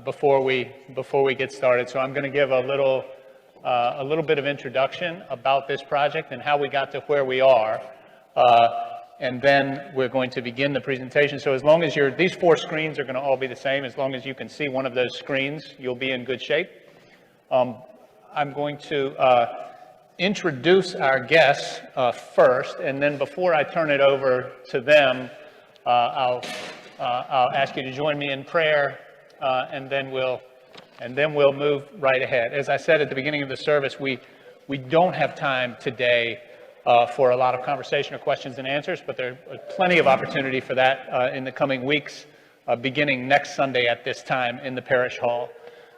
before we get started. So I'm going to give a little bit of introduction about this project and how we got to where we are. And then we're going to begin the presentation. So as long as these 4 screens are going to all be the same, as long as you can see one of those screens, you'll be in good shape. I'm going to introduce our guests first, and then before I turn it over to them, I'll ask you to join me in prayer, and then we'll move right ahead. As I said at the beginning of the service, we don't have time today for a lot of conversation or questions and answers, but there's plenty of opportunity for that in the coming weeks, beginning next Sunday at this time in the parish hall.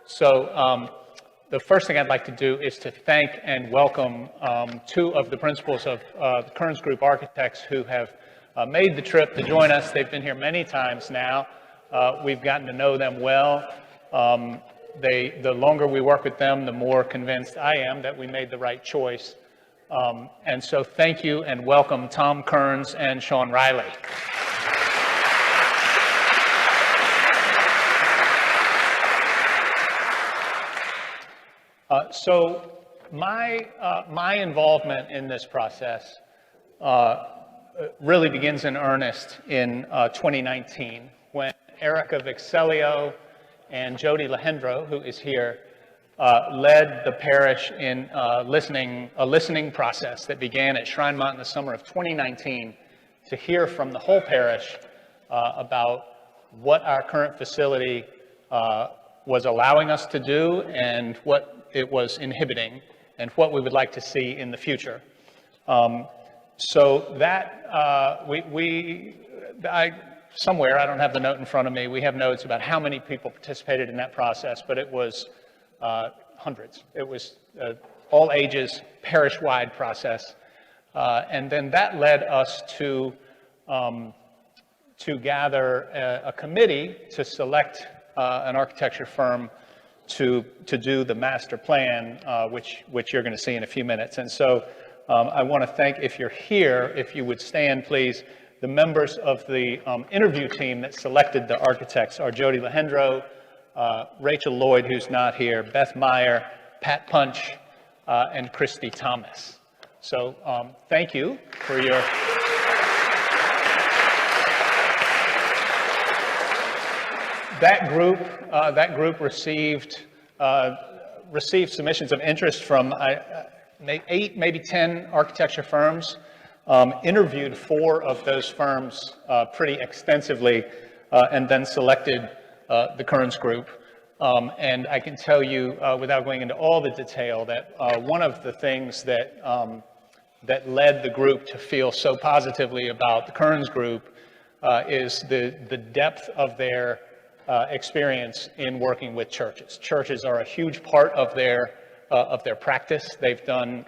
So the first thing I'd like to do is to thank and welcome 2 of the principals of the Kerns Group Architects who have made the trip to join us. They've been here many times now. We've gotten to know them well. The longer we work with them, the more convinced I am that we made the right choice. And so thank you and welcome Tom Kerns and Sean Riley. So my involvement in this process really begins in earnest in 2019 when Erica Vixelio and Jody Lehendro, who is here, led the parish in a listening process that began at Shrinemont in the summer of 2019 to hear from the whole parish about what our current facility was allowing us to do and what it was inhibiting and what we would like to see in the future. So that somewhere, I don't have the note in front of me, we have notes about how many people participated in that process, but it was hundreds. It was all ages, parish-wide process. And then that led us to gather a committee to select an architecture firm to do the master plan, which you're going to see in a few minutes. And so I want to thank, if you're here, if you would stand, please. The members of the interview team that selected the architects are Jody Lehendro, Rachel Lloyd, who's not here, Beth Meyer, Pat Punch, and Christy Thomas. So thank you for your... That group received submissions of interest from 8, maybe 10 architecture firms, interviewed 4 of those firms pretty extensively, and then selected the Kerns Group. And I can tell you, without going into all the detail, that one of the things that led the group to feel so positively about the Kerns Group is the depth of their experience in working with churches. Churches are a huge part of their practice. They've done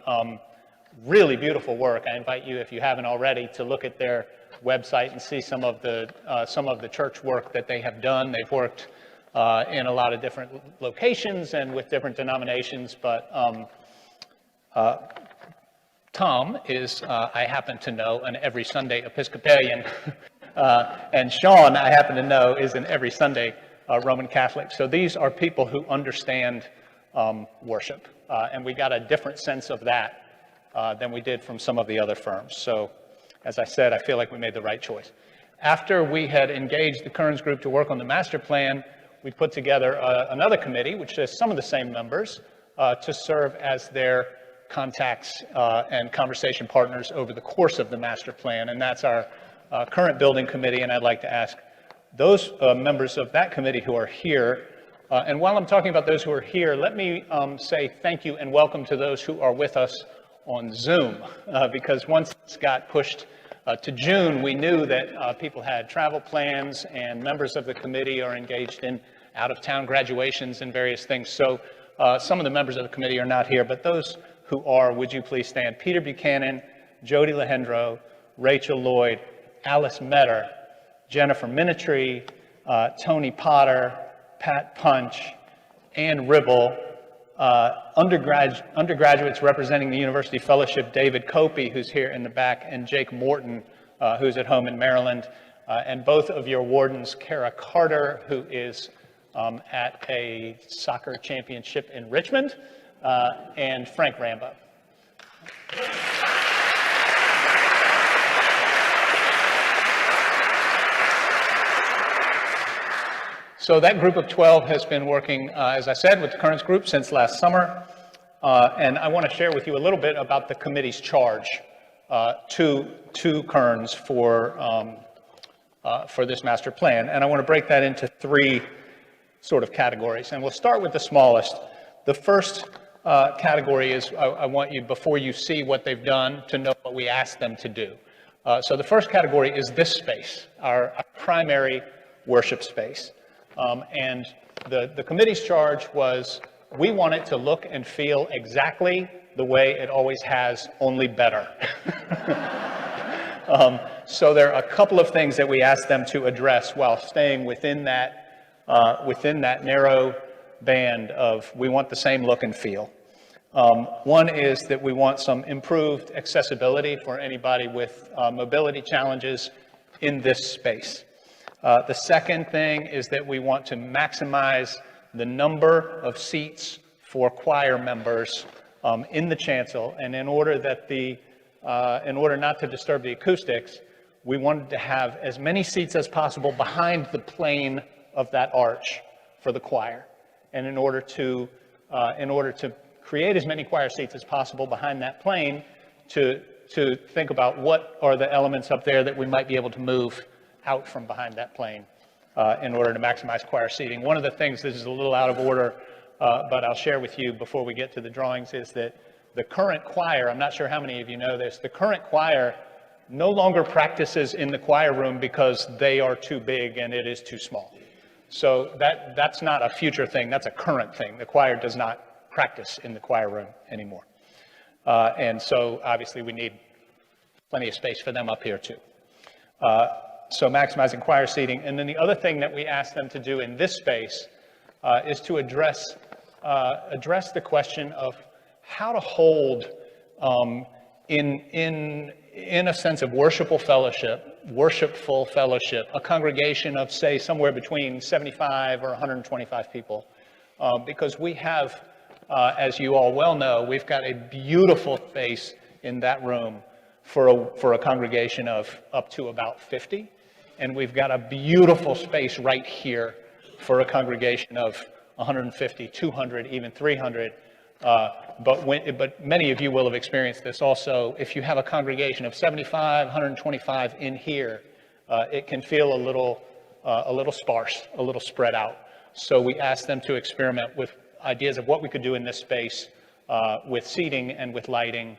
really beautiful work. I invite you, if you haven't already, to look at their website and see some of the church work that they have done. They've worked in a lot of different locations and with different denominations, but Tom is, I happen to know, an every Sunday Episcopalian. And Sean, I happen to know, is an every Sunday Roman Catholic. So these are people who understand worship. And we got a different sense of that than we did from some of the other firms. So as I said, I feel like we made the right choice. After we had engaged the Kerns Group to work on the master plan, we put together another committee, which has some of the same members, to serve as their contacts and conversation partners over the course of the master plan. And that's our current building committee, and I'd like to ask those members of that committee who are here, and while I'm talking about those who are here, let me say thank you and welcome to those who are with us on Zoom, because once this got pushed to June, we knew that people had travel plans and members of the committee are engaged in out-of-town graduations and various things. So some of the members of the committee are not here, but those who are, would you please stand? Peter Buchanan, Jody Lehendro, Rachel Lloyd, Alice Metter, Jennifer Minitry, Tony Potter, Pat Punch, Ann Ribble, undergraduates representing the University Fellowship, David Copey, who's here in the back, and Jake Morton, who's at home in Maryland, and both of your wardens, Kara Carter, who is at a soccer championship in Richmond, and Frank Rambo. So that group of 12 has been working, as I said, with the Kerns group since last summer. And I want to share with you a little bit about the committee's charge to Kerns for this master plan. And I want to break that into three sort of categories. And we'll start with the smallest. The first category is I want you, before you see what they've done, to know what we asked them to do. So the first category is this space, our primary worship space. And the committee's charge was, we want it to look and feel exactly the way it always has, only better. So there are a couple of things that we asked them to address while staying within that narrow band of we want the same look and feel. One is that we want some improved accessibility for anybody with mobility challenges in this space. The second thing is that we want to maximize the number of seats for choir members in the chancel, and in order not to disturb the acoustics, we wanted to have as many seats as possible behind the plane of that arch for the choir. And in order to create as many choir seats as possible behind that plane, to think about what are the elements up there that we might be able to move out from behind that plane in order to maximize choir seating. One of the things, this is a little out of order, but I'll share with you before we get to the drawings, is that the current choir, I'm not sure how many of you know this, the current choir no longer practices in the choir room because they are too big and it is too small. So that's not a future thing, that's a current thing. The choir does not practice in the choir room anymore. And so obviously we need plenty of space for them up here too. So maximizing choir seating. And then the other thing that we asked them to do in this space is to address the question of how to hold in a sense of worshipful fellowship, a congregation of, say, somewhere between 75 or 125 people. Because we have, as you all well know, we've got a beautiful space in that room for a congregation of up to about 50. And we've got a beautiful space right here for a congregation of 150, 200, even 300. But many of you will have experienced this also. If you have a congregation of 75, 125 in here, it can feel a little sparse, a little spread out. So we asked them to experiment with ideas of what we could do in this space with seating and with lighting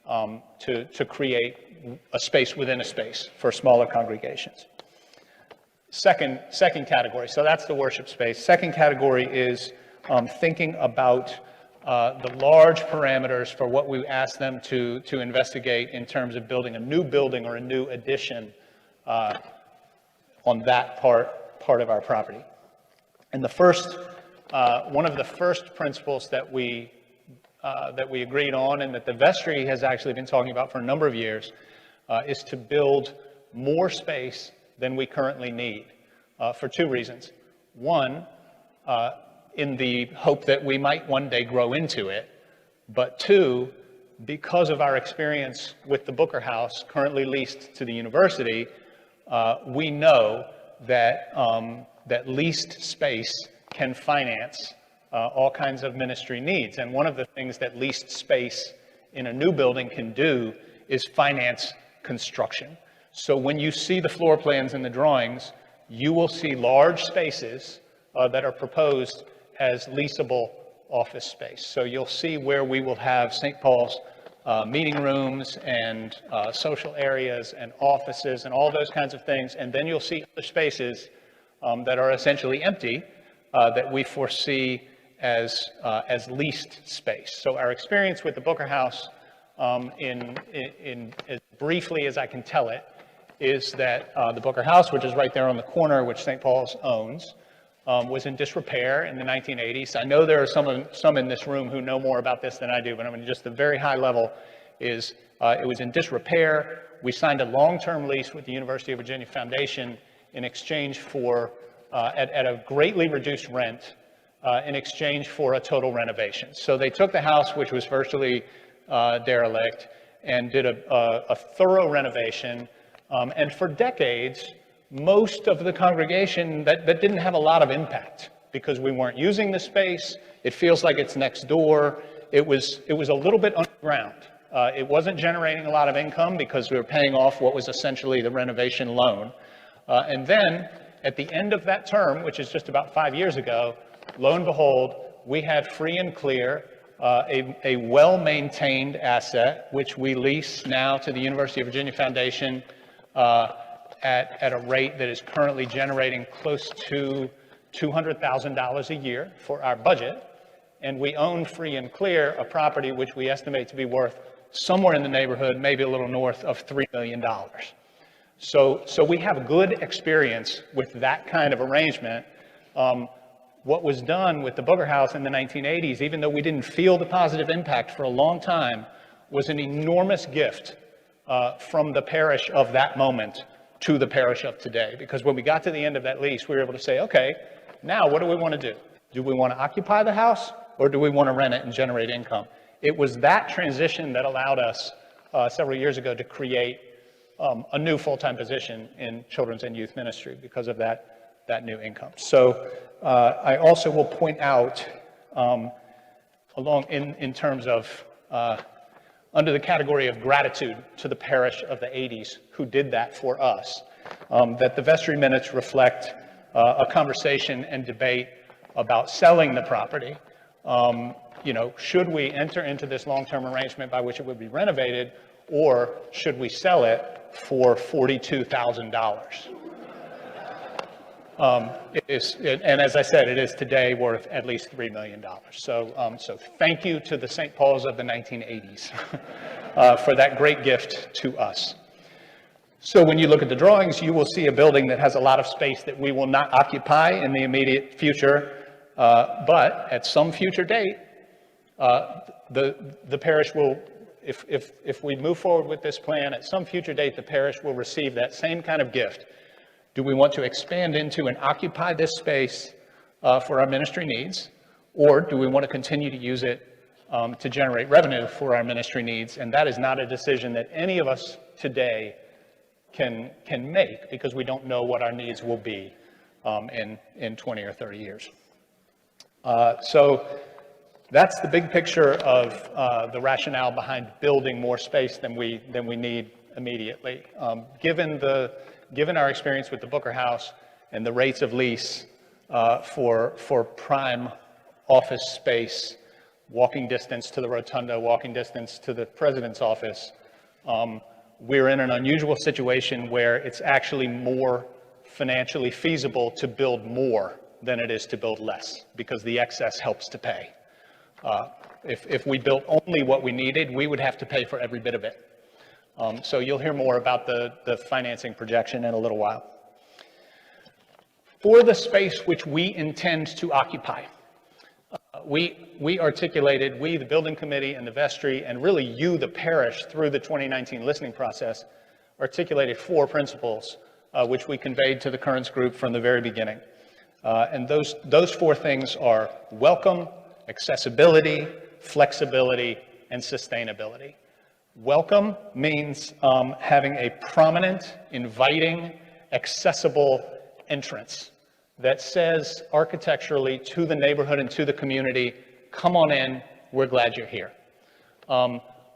to create a space within a space for smaller congregations. Second category, so that's the worship space. Second category is thinking about the large parameters for what we asked them to investigate in terms of building a new building or a new addition on that part of our property. And the first, one of the first principles that we agreed on, and that the vestry has actually been talking about for a number of years, is to build more space than we currently need for two reasons. One, in the hope that we might one day grow into it, but two, because of our experience with the Booker House, currently leased to the university, we know that that leased space can finance all kinds of ministry needs. And one of the things that leased space in a new building can do is finance construction. So when you see the floor plans and the drawings, you will see large spaces that are proposed as leasable office space. So you'll see where we will have St. Paul's meeting rooms and social areas and offices and all those kinds of things. And then you'll see other spaces that are essentially empty that we foresee as leased space. So our experience with the Booker House, in as briefly as I can tell it, is that the Booker House, which is right there on the corner, which St. Paul's owns, was in disrepair in the 1980s. I know there are some in this room who know more about this than I do, but I mean, just the very high level is it was in disrepair. We signed a long-term lease with the University of Virginia Foundation in exchange for at a greatly reduced rent in exchange for a total renovation. So they took the house, which was virtually derelict, and did a thorough renovation. And for decades, most of the congregation, that didn't have a lot of impact because we weren't using the space. It feels like it's next door. It was a little bit underground. It wasn't generating a lot of income because we were paying off what was essentially the renovation loan. And then at the end of that term, which is just about 5 years ago, lo and behold, we had free and clear a well-maintained asset, which we lease now to the University of Virginia Foundation at a rate that is currently generating close to $200,000 a year for our budget. And we own free and clear a property which we estimate to be worth somewhere in the neighborhood, maybe a little north of $3 million. So we have a good experience with that kind of arrangement. What was done with the Booker House in the 1980s, even though we didn't feel the positive impact for a long time, was an enormous gift from the parish of that moment to the parish of today. Because when we got to the end of that lease, we were able to say, okay, now what do we want to do? Do we want to occupy the house, or do we want to rent it and generate income? It was that transition that allowed us several years ago to create a new full-time position in children's and youth ministry because of that new income. So I also will point out in terms of under the category of gratitude to the parish of the 80s who did that for us, that the vestry minutes reflect a conversation and debate about selling the property. Should we enter into this long-term arrangement by which it would be renovated, or should we sell it for $42,000? And as I said, it is today worth at least $3 million. So thank you to the St. Paul's of the 1980s for that great gift to us. So when you look at the drawings, you will see a building that has a lot of space that we will not occupy in the immediate future, but at some future date, the parish will, if we move forward with this plan, at some future date, the parish will receive that same kind of gift. Do we want to expand into and occupy this space for our ministry needs, or do we want to continue to use it to generate revenue for our ministry needs? And that is not a decision that any of us today can make, because we don't know what our needs will be in 20 or 30 years. So that's the big picture of the rationale behind building more space than we need immediately. Given our experience with the Booker House and the rates of lease for prime office space, walking distance to the rotunda, walking distance to the president's office, we're in an unusual situation where it's actually more financially feasible to build more than it is to build less, because the excess helps to pay. If we built only what we needed, we would have to pay for every bit of it. So you'll hear more about the financing projection in a little while. For the space which we intend to occupy, we articulated, the building committee and the vestry, and really you, the parish, through the 2019 listening process, articulated 4 principles which we conveyed to the Kerns group from the very beginning. And those 4 things are welcome, accessibility, flexibility, and sustainability. Welcome means having a prominent, inviting, accessible entrance that says architecturally to the neighborhood and to the community, come on in, we're glad you're here.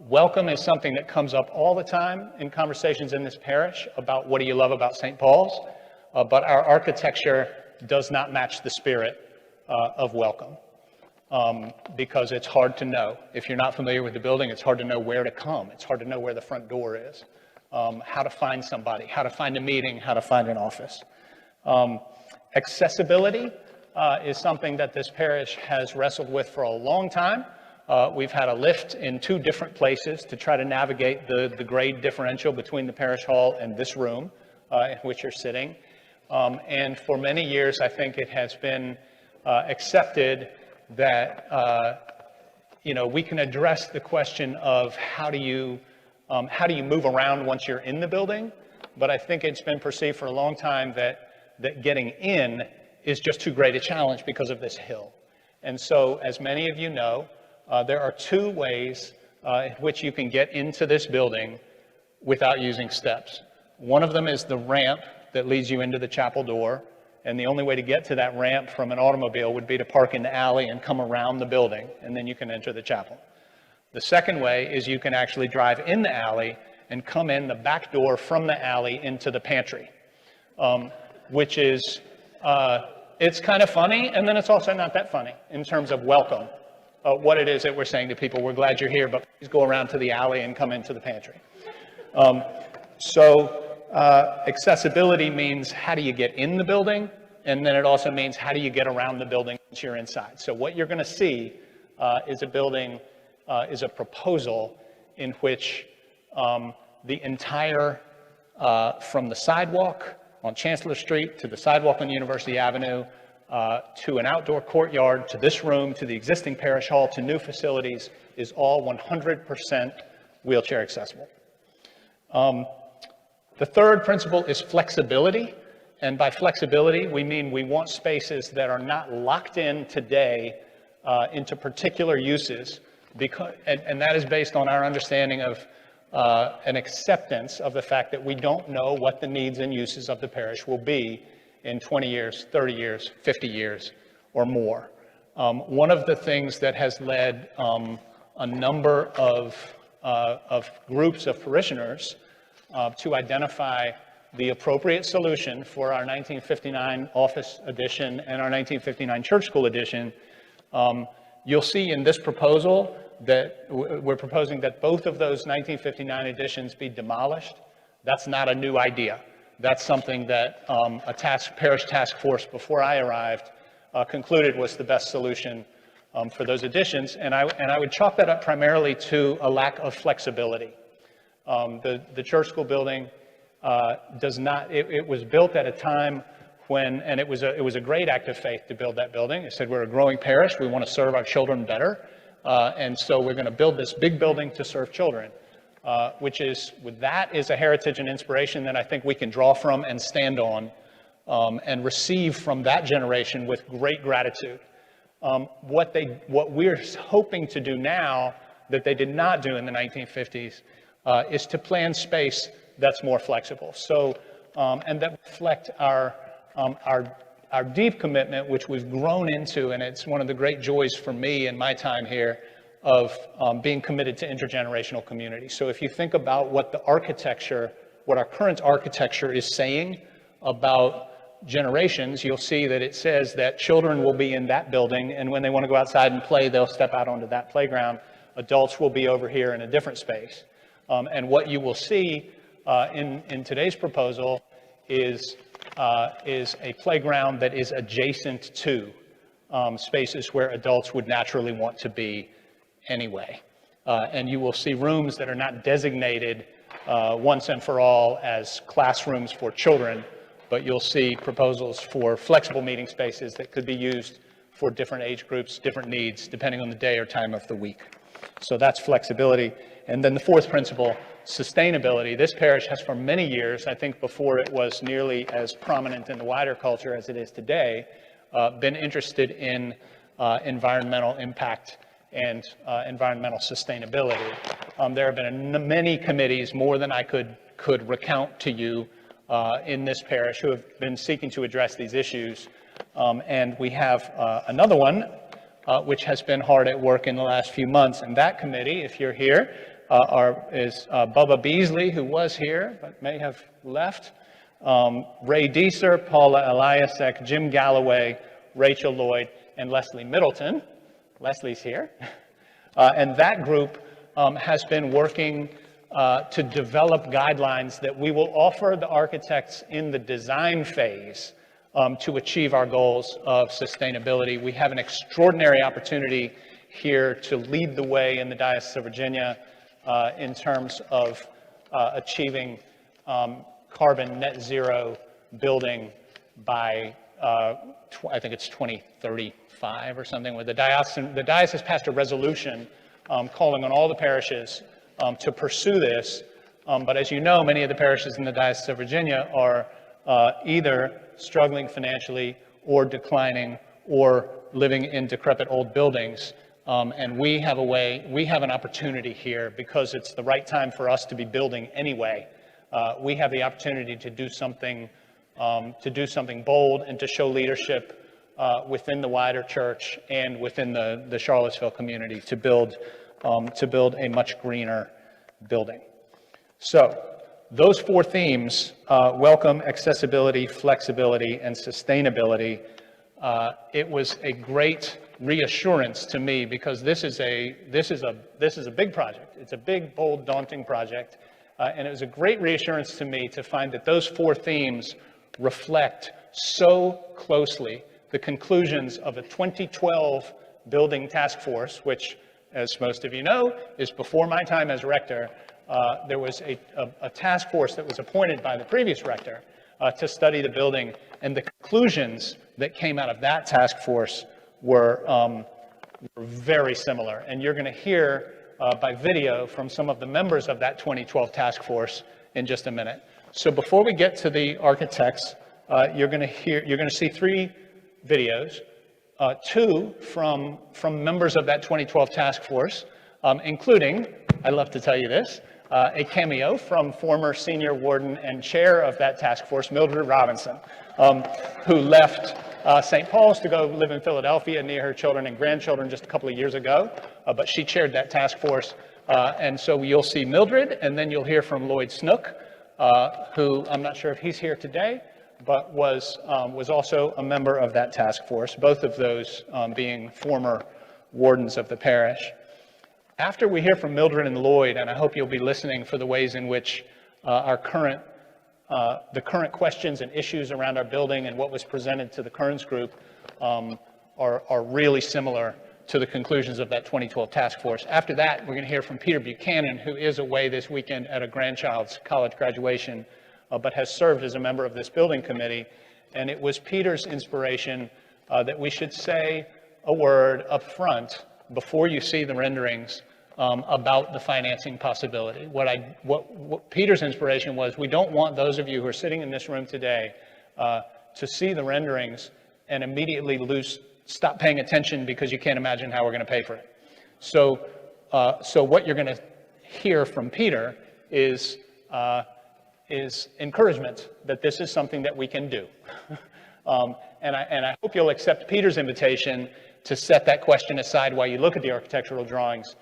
Welcome is something that comes up all the time in conversations in this parish about what do you love about St. Paul's, but our architecture does not match the spirit of welcome. Because it's hard to know. If you're not familiar with the building, it's hard to know where to come. It's hard to know where the front door is, how to find somebody, how to find a meeting, how to find an office. Accessibility is something that this parish has wrestled with for a long time. We've had a lift in 2 different places to try to navigate the grade differential between the parish hall and this room in which you're sitting. And for many years, I think it has been accepted that we can address the question of how do you move around once you're in the building, but I think it's been perceived for a long time that getting in is just too great a challenge because of this hill. And so, as many of you know, there are two ways in which you can get into this building without using steps. One of them is the ramp that leads you into the chapel door, and the only way to get to that ramp from an automobile would be to park in the alley and come around the building, and then you can enter the chapel. The second way is you can actually drive in the alley and come in the back door from the alley into the pantry, which is, it's kind of funny, and then it's also not that funny in terms of welcome. What it is that we're saying to people, we're glad you're here, but please go around to the alley and come into the pantry. Accessibility means how do you get in the building, and then it also means how do you get around the building once you're inside. So what you're going to see is a proposal in which the entire, from the sidewalk on Chancellor Street to the sidewalk on University Avenue, to an outdoor courtyard, to this room, to the existing parish hall, to new facilities, is all 100% wheelchair accessible. The third principle is flexibility. And by flexibility, we mean we want spaces that are not locked in today into particular uses, and that is based on our understanding of an acceptance of the fact that we don't know what the needs and uses of the parish will be in 20 years, 30 years, 50 years, or more. One of the things that has led a number of groups of parishioners to identify the appropriate solution for our 1959 office edition and our 1959 church school edition, you'll see in this proposal that we're proposing that both of those 1959 editions be demolished. That's not a new idea. That's something that a parish task force before I arrived concluded was the best solution for those editions, and I would chalk that up primarily to a lack of flexibility. The church school building does not. It was built at a time when, and it was a great act of faith to build that building. It said we're a growing parish. We want to serve our children better, and so we're going to build this big building to serve children. That is a heritage and inspiration that I think we can draw from and stand on and receive from that generation with great gratitude. What we're hoping to do now that they did not do in the 1950s is to plan space that's more flexible. So, and that reflect our deep commitment, which we've grown into, and it's one of the great joys for me in my time here, of being committed to intergenerational community. So if you think about what our current architecture is saying about generations, you'll see that it says that children will be in that building, and when they want to go outside and play, they'll step out onto that playground. Adults will be over here in a different space. And what you will see in today's proposal is a playground that is adjacent to spaces where adults would naturally want to be anyway. And you will see rooms that are not designated once and for all as classrooms for children, but you'll see proposals for flexible meeting spaces that could be used for different age groups, different needs, depending on the day or time of the week. So that's flexibility. And then the fourth principle, sustainability. This parish has for many years, I think before it was nearly as prominent in the wider culture as it is today, been interested in environmental impact and environmental sustainability. There have been many committees, more than I could recount to you, in this parish who have been seeking to address these issues. And we have another one which has been hard at work in the last few months. And that committee, if you're here, is Bubba Beasley, who was here but may have left, Ray Deeser, Paula Eliasek, Jim Galloway, Rachel Lloyd, and Leslie Middleton. Leslie's here. And that group has been working to develop guidelines that we will offer the architects in the design phase to achieve our goals of sustainability. We have an extraordinary opportunity here to lead the way in the Diocese of Virginia in terms of achieving carbon net zero building by, I think it's 2035 or something, where the diocese passed a resolution calling on all the parishes to pursue this. But as you know, many of the parishes in the Diocese of Virginia are either struggling financially or declining or living in decrepit old buildings. And we have an opportunity here because it's the right time for us to be building anyway. We have the opportunity to do something bold and to show leadership within the wider church and within the Charlottesville community to build a much greener building. So those four themes, welcome, accessibility, flexibility, and sustainability, it was a great reassurance to me because this is a big project. It's a big, bold, daunting project. And it was a great reassurance to me to find that those four themes reflect so closely the conclusions of a 2012 building task force, which, as most of you know, is before my time as rector. There was a task force that was appointed by the previous rector to study the building, and the conclusions that came out of that task force were very similar. And you're going to hear by video from some of the members of that 2012 task force in just a minute. So before we get to the architects, you're going to see three videos, two from members of that 2012 task force, including, I love to tell you this, a cameo from former senior warden and chair of that task force, Mildred Robinson, who left St. Paul's to go live in Philadelphia near her children and grandchildren just a couple of years ago, but she chaired that task force. And so you'll see Mildred, and then you'll hear from Lloyd Snook, who I'm not sure if he's here today, but was also a member of that task force, both of those being former wardens of the parish. After we hear from Mildred and Lloyd, and I hope you'll be listening for the ways in which the current questions and issues around our building and what was presented to the Kerns group are really similar to the conclusions of that 2012 task force. After that, we're going to hear from Peter Buchanan, who is away this weekend at a grandchild's college graduation, but has served as a member of this building committee. And it was Peter's inspiration that we should say a word up front before you see the renderings about the financing possibility. What Peter's inspiration was, we don't want those of you who are sitting in this room today to see the renderings and immediately stop paying attention because you can't imagine how we're going to pay for it. So what you're going to hear from Peter is encouragement that this is something that we can do. And I hope you'll accept Peter's invitation to set that question aside while you look at the architectural drawings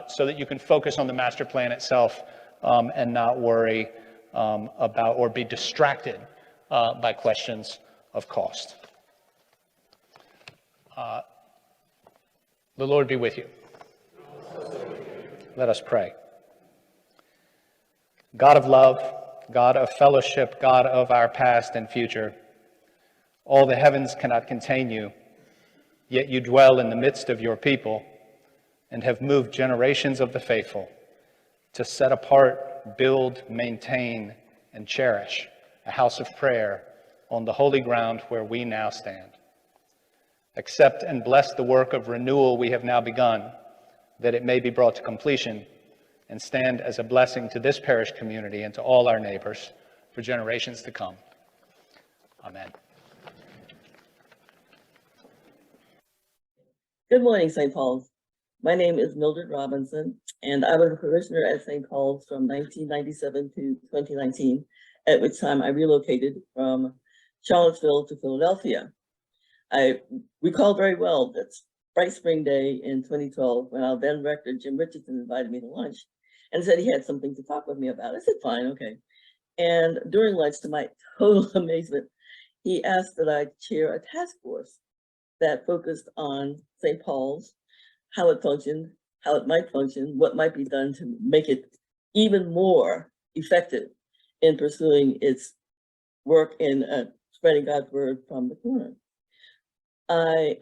so that you can focus on the master plan itself and not worry about or be distracted by questions of cost. The Lord be with you. Let us pray. God of love, God of fellowship, God of our past and future, all the heavens cannot contain you, yet you dwell in the midst of your people and have moved generations of the faithful to set apart, build, maintain, and cherish a house of prayer on the holy ground where we now stand. Accept and bless the work of renewal we have now begun, that it may be brought to completion and stand as a blessing to this parish community and to all our neighbors for generations to come. Amen. Good morning, St. Paul's. My name is Mildred Robinson, and I was a parishioner at St. Paul's from 1997 to 2019, at which time I relocated from Charlottesville to Philadelphia. I recall very well that bright spring day in 2012 when our then rector, Jim Richardson, invited me to lunch and said he had something to talk with me about. I said, fine, okay. And during lunch, to my total amazement, he asked that I chair a task force that focused on St. Paul's, how it functioned, how it might function, what might be done to make it even more effective in pursuing its work in spreading God's word from the corner. I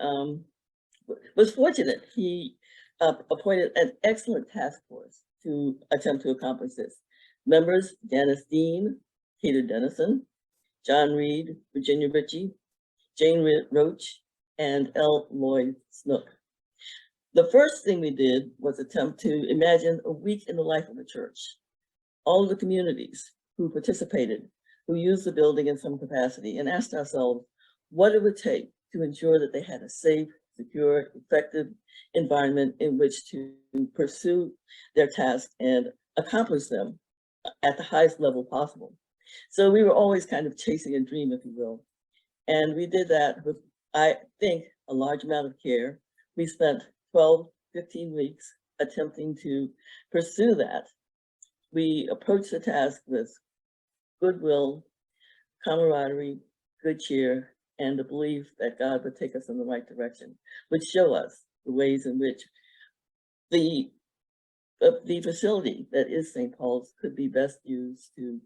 was fortunate. He appointed an excellent task force to attempt to accomplish this. Members, Janice Dean, Peter Dennison, John Reed, Virginia Ritchie, Jane Roach, and L. Lloyd Snook. The first thing we did was attempt to imagine a week in the life of the church. All of the communities who participated, who used the building in some capacity, and asked ourselves, what it would take to ensure that they had a safe, secure, effective environment in which to pursue their tasks and accomplish them at the highest level possible. So we were always kind of chasing a dream, if you will. And we did that with, I think, a large amount of care. We spent 12, 15 weeks attempting to pursue that. We approached the task with goodwill, camaraderie, good cheer, and the belief that God would take us in the right direction, would show us the ways in which the facility that is St. Paul's could be best used to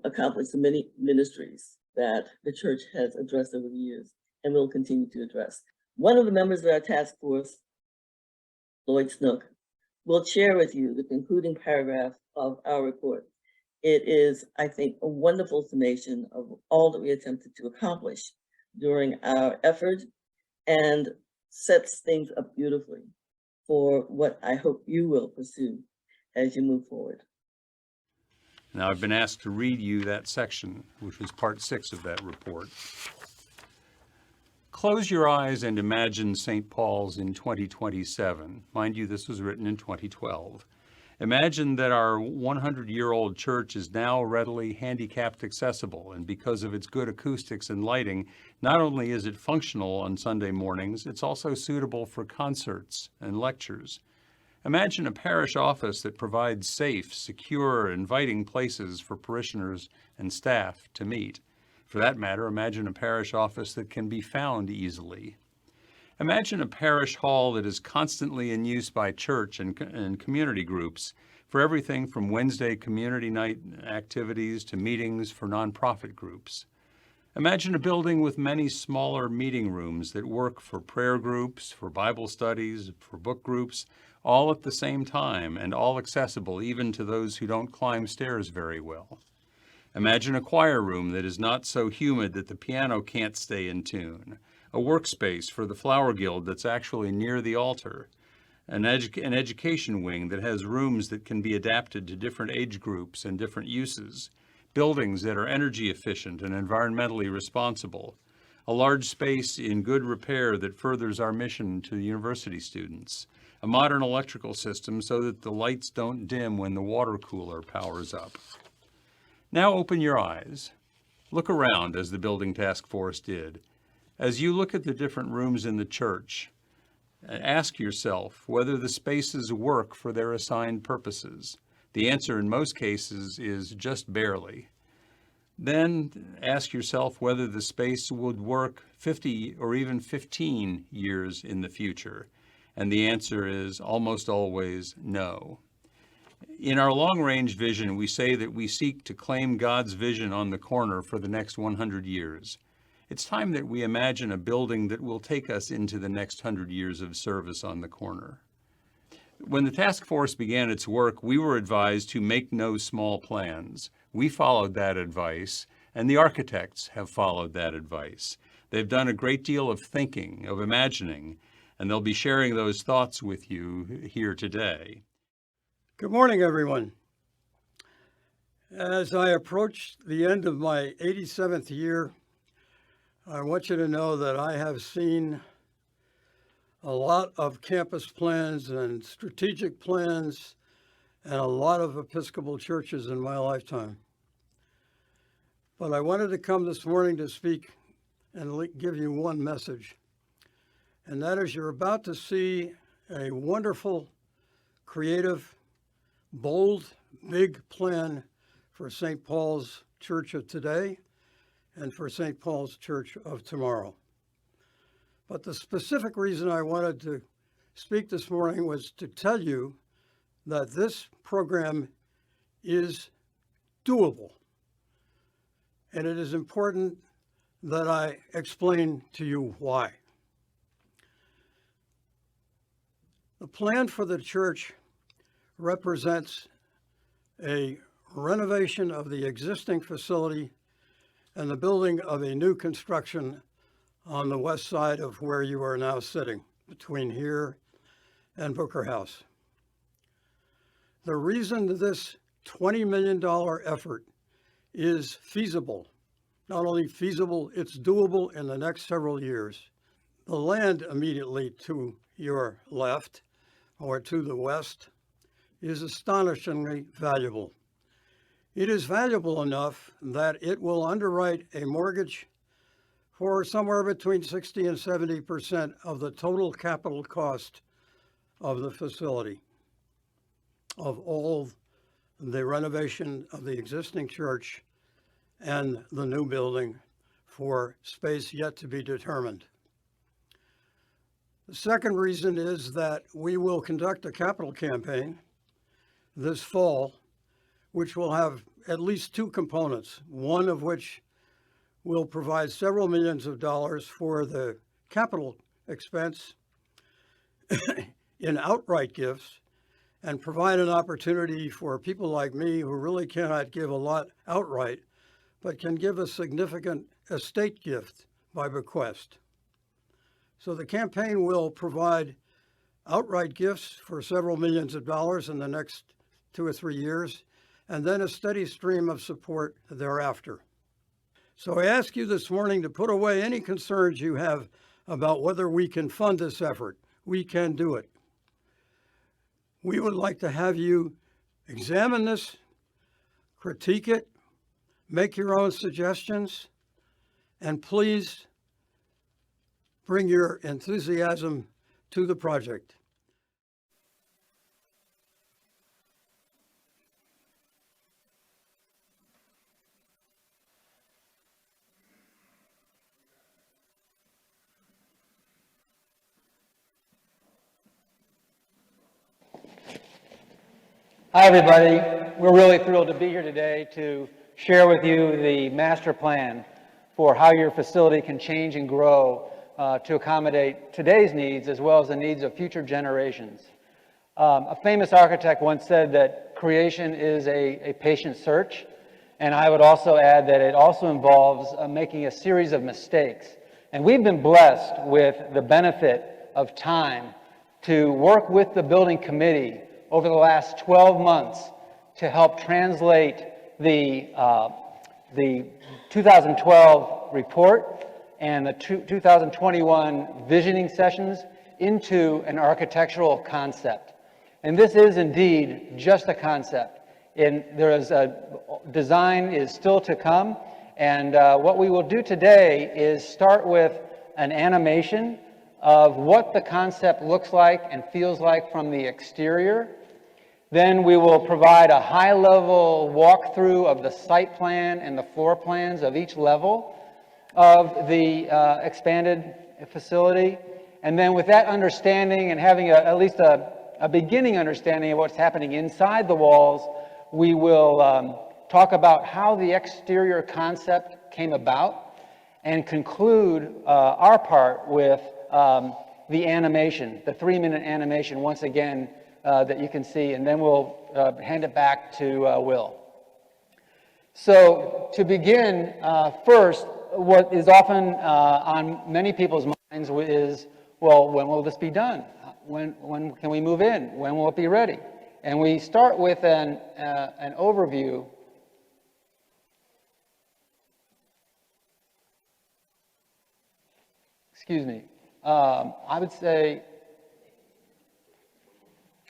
accomplish the many ministries that the church has addressed over the years and will continue to address. One of the members of our task force, Lloyd Snook, will share with you the concluding paragraph of our report. It is, I think, a wonderful summation of all that we attempted to accomplish during our effort and sets things up beautifully for what I hope you will pursue as you move forward. Now, I've been asked to read you that section, which was part 6 of that report. Close your eyes and imagine St. Paul's in 2027. Mind you, this was written in 2012. Imagine that our 100-year-old church is now readily handicapped accessible, and because of its good acoustics and lighting, not only is it functional on Sunday mornings, it's also suitable for concerts and lectures. Imagine a parish office that provides safe, secure, inviting places for parishioners and staff to meet. For that matter, imagine a parish office that can be found easily. Imagine a parish hall that is constantly in use by church and community groups for everything from Wednesday community night activities to meetings for nonprofit groups. Imagine a building with many smaller meeting rooms that work for prayer groups, for Bible studies, for book groups, all at the same time and all accessible even to those who don't climb stairs very well. Imagine a choir room that is not so humid that the piano can't stay in tune, a workspace for the flower guild that's actually near the altar, an education wing that has rooms that can be adapted to different age groups and different uses, buildings that are energy efficient and environmentally responsible, a large space in good repair that furthers our mission to the university students, a modern electrical system so that the lights don't dim when the water cooler powers up. Now open your eyes. Look around as the building task force did. As you look at the different rooms in the church, ask yourself whether the spaces work for their assigned purposes. The answer in most cases is just barely. Then ask yourself whether the space would work 50 or even 15 years in the future. And the answer is almost always no. In our long-range vision, we say that we seek to claim God's vision on the corner for the next 100 years. It's time that we imagine a building that will take us into the next 100 years of service on the corner. When the task force began its work, we were advised to make no small plans. We followed that advice, and the architects have followed that advice. They've done a great deal of thinking, of imagining, and they'll be sharing those thoughts with you here today. Good morning, everyone. As I approach the end of my 87th year, I want you to know that I have seen a lot of campus plans and strategic plans and a lot of Episcopal churches in my lifetime. But I wanted to come this morning to speak and give you one message, and that is you're about to see a wonderful, creative, bold, big plan for St. Paul's Church of today and for St. Paul's Church of tomorrow. But the specific reason I wanted to speak this morning was to tell you that this program is doable. And it is important that I explain to you why. The plan for the church represents a renovation of the existing facility and the building of a new construction on the west side of where you are now sitting, between here and Booker House. The reason this $20 million effort is feasible not only feasible, it's doable in the next several years. The land immediately to your left or to the west is astonishingly valuable. It is valuable enough that it will underwrite a mortgage for somewhere between 60 and 70% of the total capital cost of the facility, of all the renovation of the existing church and the new building for space yet to be determined. The second reason is that we will conduct a capital campaign this fall, which will have at least two components, one of which will provide several millions of dollars for the capital expense in outright gifts, and provide an opportunity for people like me who really cannot give a lot outright, but can give a significant estate gift by bequest. So the campaign will provide outright gifts for several millions of dollars in the next 2 or 3 years, and then a steady stream of support thereafter. So I ask you this morning to put away any concerns you have about whether we can fund this effort. We can do it. We would like to have you examine this, critique it, make your own suggestions, and please bring your enthusiasm to the project. Hi, everybody. We're really thrilled to be here today to share with you the master plan for how your facility can change and grow to accommodate today's needs as well as the needs of future generations. A famous architect once said that creation is a patient search, and I would also add that it also involves making a series of mistakes. And we've been blessed with the benefit of time to work with the building committee over the last 12 months to help translate the 2012 report and the 2021 visioning sessions into an architectural concept. And this is indeed just a concept. And design is still to come. And what we will do today is start with an animation of what the concept looks like and feels like from the exterior. Then we will provide a high-level walkthrough of the site plan and the floor plans of each level of the expanded facility. And then with that understanding and having at least a beginning understanding of what's happening inside the walls, we will talk about how the exterior concept came about and conclude our part with the animation, the 3-minute animation, once again, that you can see, and then we'll hand it back to Will. So to begin, first, what is often on many people's minds is, well, when will this be done? When can we move in? When will it be ready? And we start with an overview. Excuse me. I would say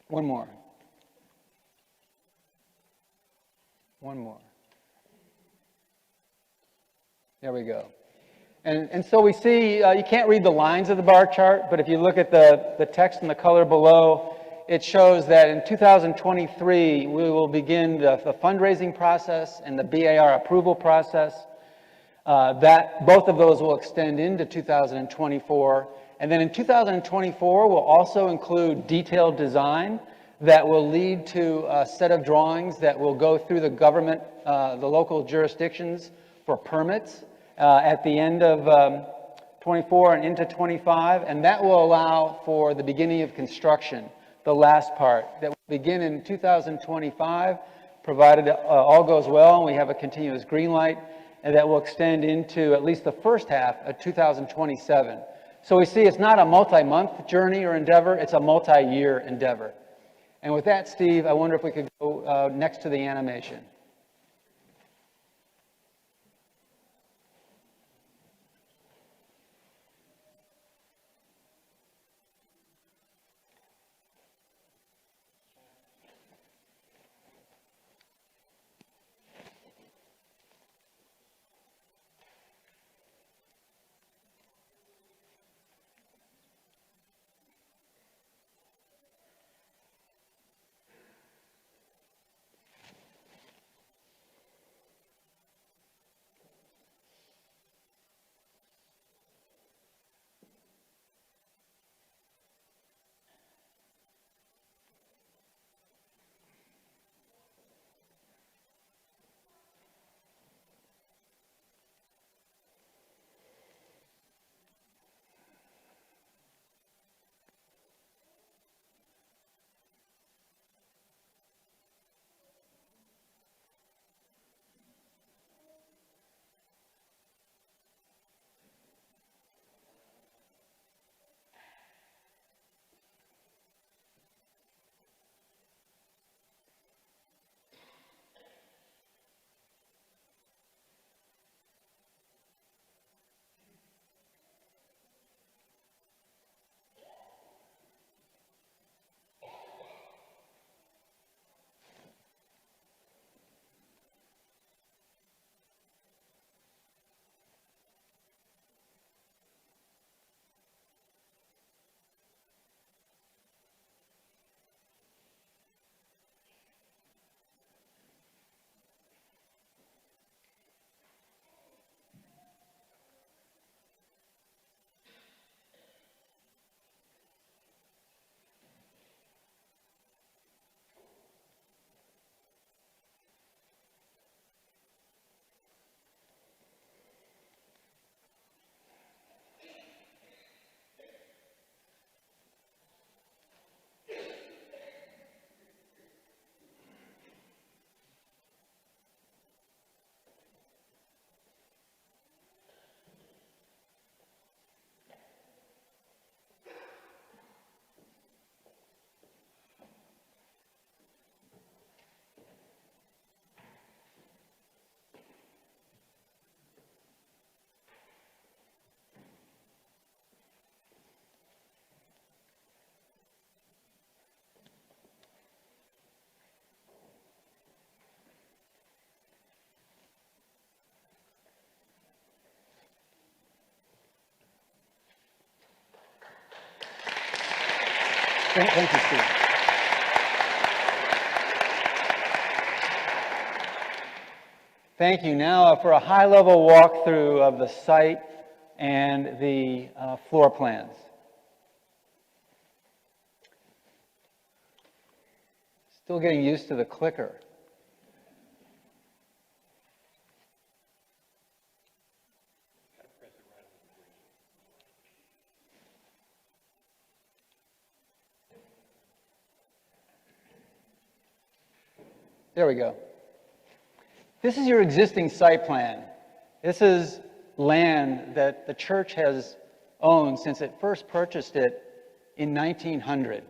one more. One more. There we go. And so we see, you can't read the lines of the bar chart, but if you look at the text and the color below, it shows that in 2023, we will begin the fundraising process and the BAR approval process. That both of those will extend into 2024. And then in 2024, we'll also include detailed design that will lead to a set of drawings that will go through the government, the local jurisdictions for permits at the end of 24 and into 25. And that will allow for the beginning of construction, the last part, that will begin in 2025, provided all goes well and we have a continuous green light, and that will extend into at least the first half of 2027. So we see it's not a multi-month journey or endeavor, it's a multi-year endeavor. And with that, Steve, I wonder if we could go next to the animation. Thank you, Steve. Thank you. Now for a high-level walkthrough of the site and the floor plans. Still getting used to the clicker. There we go. This is your existing site plan. This is land that the church has owned since it first purchased it in 1900.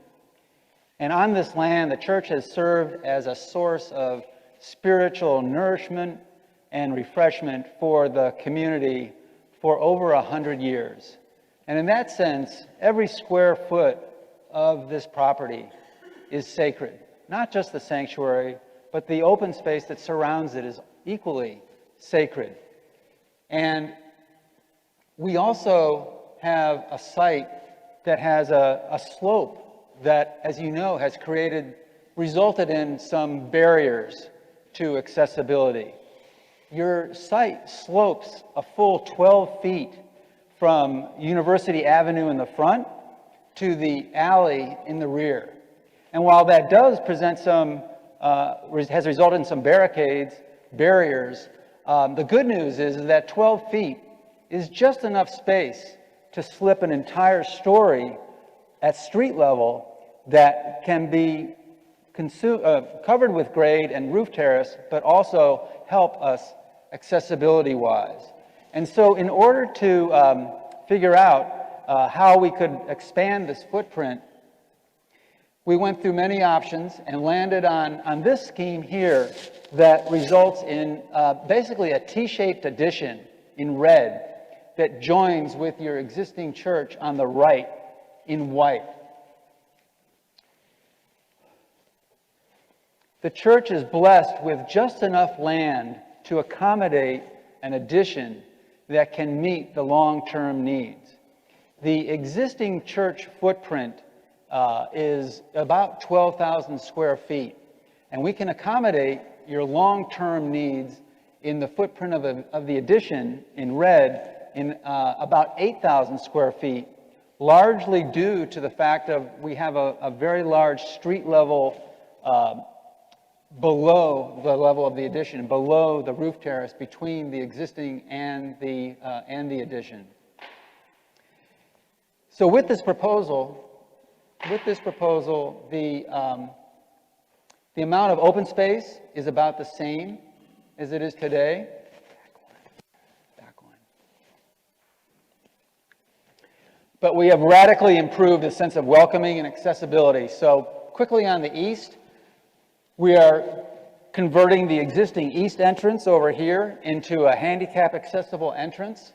And on this land, the church has served as a source of spiritual nourishment and refreshment for the community for over 100 years. And in that sense, every square foot of this property is sacred. Not just the sanctuary, but the open space that surrounds it is equally sacred. And we also have a site that has a slope that, as you know, has resulted in some barriers to accessibility. Your site slopes a full 12 feet from University Avenue in the front to the alley in the rear. And while that does present has resulted in some barriers, the good news is that 12 feet is just enough space to slip an entire story at street level that can be covered with grade and roof terrace, but also help us accessibility-wise. And so in order to figure out how we could expand this footprint, we went through many options and landed on this scheme here that results in basically a T-shaped addition in red that joins with your existing church on the right in white. The church is blessed with just enough land to accommodate an addition that can meet the long-term needs. The existing church footprint is about 12,000 square feet, and we can accommodate your long-term needs in the footprint of the addition in red in about 8,000 square feet, largely due to the fact of we have a very large street level below the level of the addition, below the roof terrace between the existing and the addition. So with this proposal, the amount of open space is about the same as it is today. Back one. But we have radically improved the sense of welcoming and accessibility. So quickly on the east, we are converting the existing east entrance over here into a handicap accessible entrance.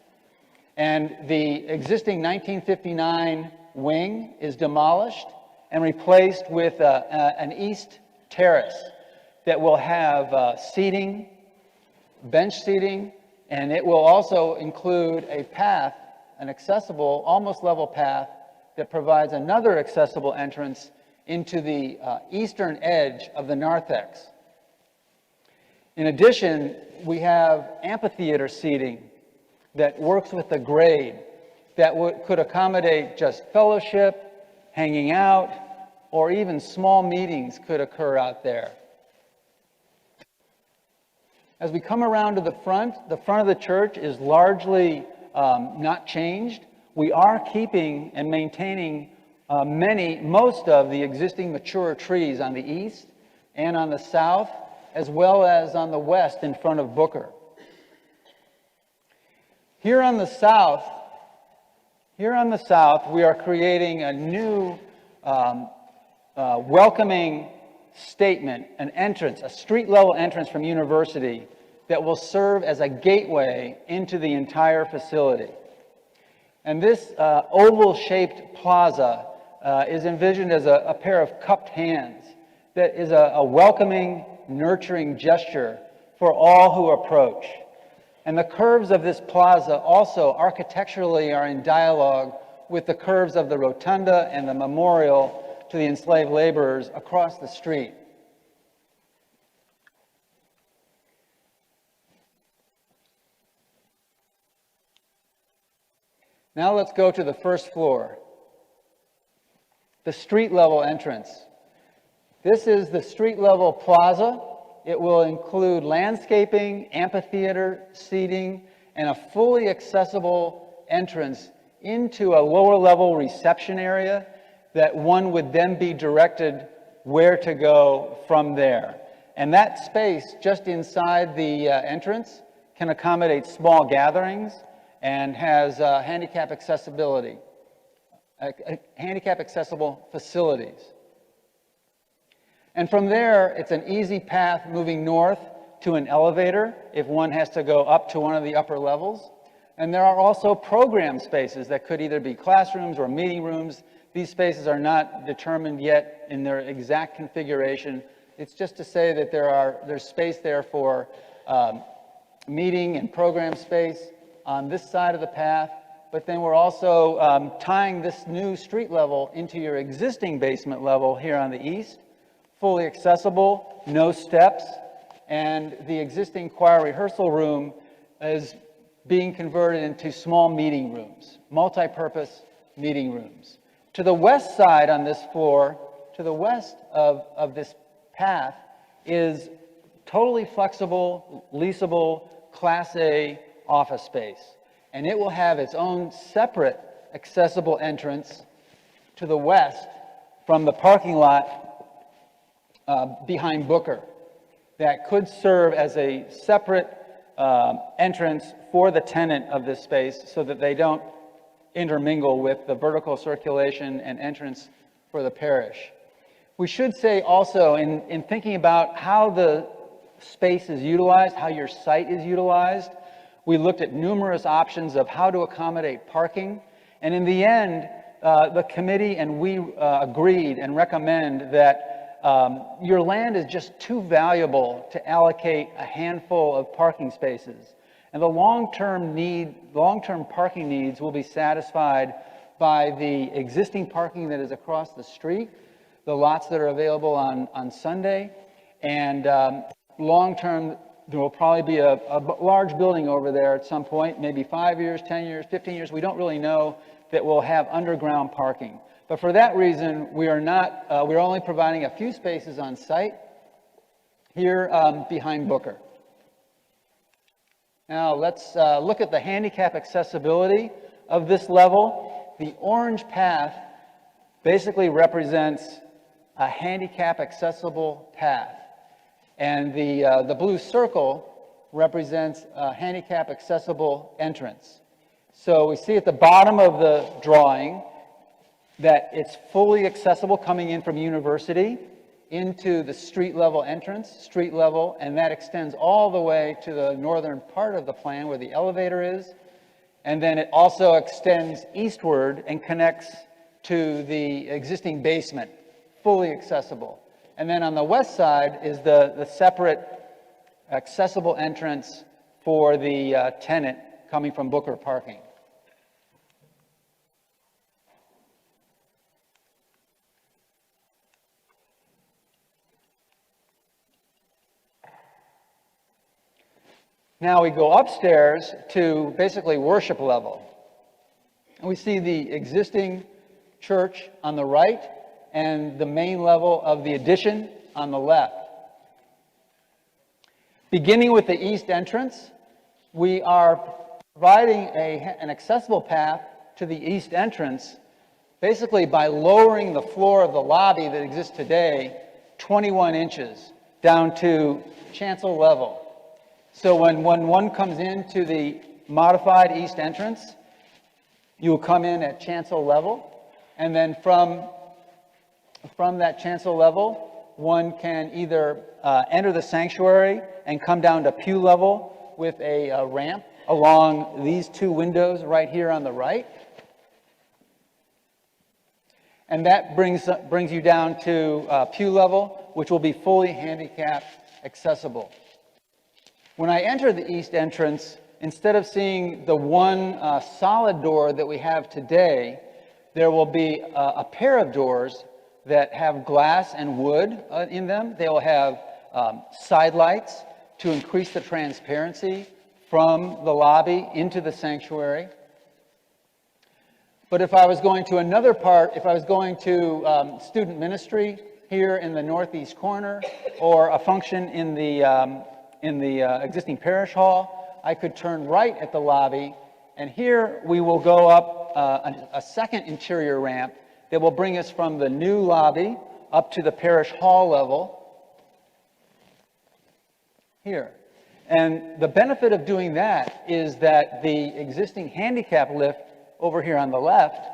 And the existing 1959 wing is demolished and replaced with an east terrace that will have seating, bench seating, and it will also include a path, an accessible, almost level path that provides another accessible entrance into the eastern edge of the narthex. In addition, we have amphitheater seating that works with the grade that could accommodate just fellowship, hanging out, or even small meetings could occur out there. As we come around to the front of the church is largely not changed. We are keeping and maintaining most of the existing mature trees on the east and on the south, as well as on the west in front of Booker. Here on the south, we are creating a new welcoming statement, an entrance, a street-level entrance from University that will serve as a gateway into the entire facility. And this oval-shaped plaza is envisioned as a pair of cupped hands that is a welcoming, nurturing gesture for all who approach. And the curves of this plaza also architecturally are in dialogue with the curves of the rotunda and the memorial to the enslaved laborers across the street. Now let's go to the first floor, the street level entrance. This is the street level plaza. It will include landscaping, amphitheater, seating, and a fully accessible entrance into a lower level reception area that one would then be directed where to go from there. And that space just inside the entrance can accommodate small gatherings and has handicap accessibility, handicap accessible facilities. And from there, it's an easy path moving north to an elevator if one has to go up to one of the upper levels. And there are also program spaces that could either be classrooms or meeting rooms. These spaces are not determined yet in their exact configuration. It's just to say that there's space there for meeting and program space on this side of the path. But then we're also tying this new street level into your existing basement level here on the east. Fully accessible, no steps, and the existing choir rehearsal room is being converted into small meeting rooms, multi-purpose meeting rooms. To the west side on this floor, to the west of this path, is totally flexible, leasable, Class A office space. And it will have its own separate accessible entrance to the west from the parking lot behind Booker that could serve as a separate entrance for the tenant of this space so that they don't intermingle with the vertical circulation and entrance for the parish. We should say also in thinking about how the space is utilized, how your site is utilized, we looked at numerous options of how to accommodate parking. And in the end, the committee and we agreed and recommend that your land is just too valuable to allocate a handful of parking spaces. And the long-term parking needs will be satisfied by the existing parking that is across the street, the lots that are available on Sunday, and long-term, there will probably be a large building over there at some point, maybe 5 years, 10 years, 15 years, we don't really know, that will have underground parking. But for that reason, we're only providing a few spaces on site here behind Booker. Now let's look at the handicap accessibility of this level. The orange path basically represents a handicap accessible path. And the blue circle represents a handicap accessible entrance. So we see at the bottom of the drawing that it's fully accessible coming in from University into the street level entrance, street level, and that extends all the way to the northern part of the plan where the elevator is. And then it also extends eastward and connects to the existing basement, fully accessible. And then on the west side is the separate accessible entrance for the tenant coming from Booker parking. Now we go upstairs to basically worship level. And we see the existing church on the right and the main level of the addition on the left. Beginning with the east entrance, we are providing an accessible path to the east entrance basically by lowering the floor of the lobby that exists today 21 inches down to chancel level. So when one comes into the modified east entrance, you will come in at chancel level, and then from that chancel level, one can either enter the sanctuary and come down to pew level with a ramp along these two windows right here on the right. And that brings you down to pew level, which will be fully handicap accessible. When I enter the east entrance, instead of seeing the one solid door that we have today, there will be a pair of doors that have glass and wood in them. They will have side lights to increase the transparency from the lobby into the sanctuary. But if I was going to another part, if I was going to student ministry here in the northeast corner, or a function in the existing parish hall, I could turn right at the lobby, and here we will go up a second interior ramp that will bring us from the new lobby up to the parish hall level here. And the benefit of doing that is that the existing handicap lift over here on the left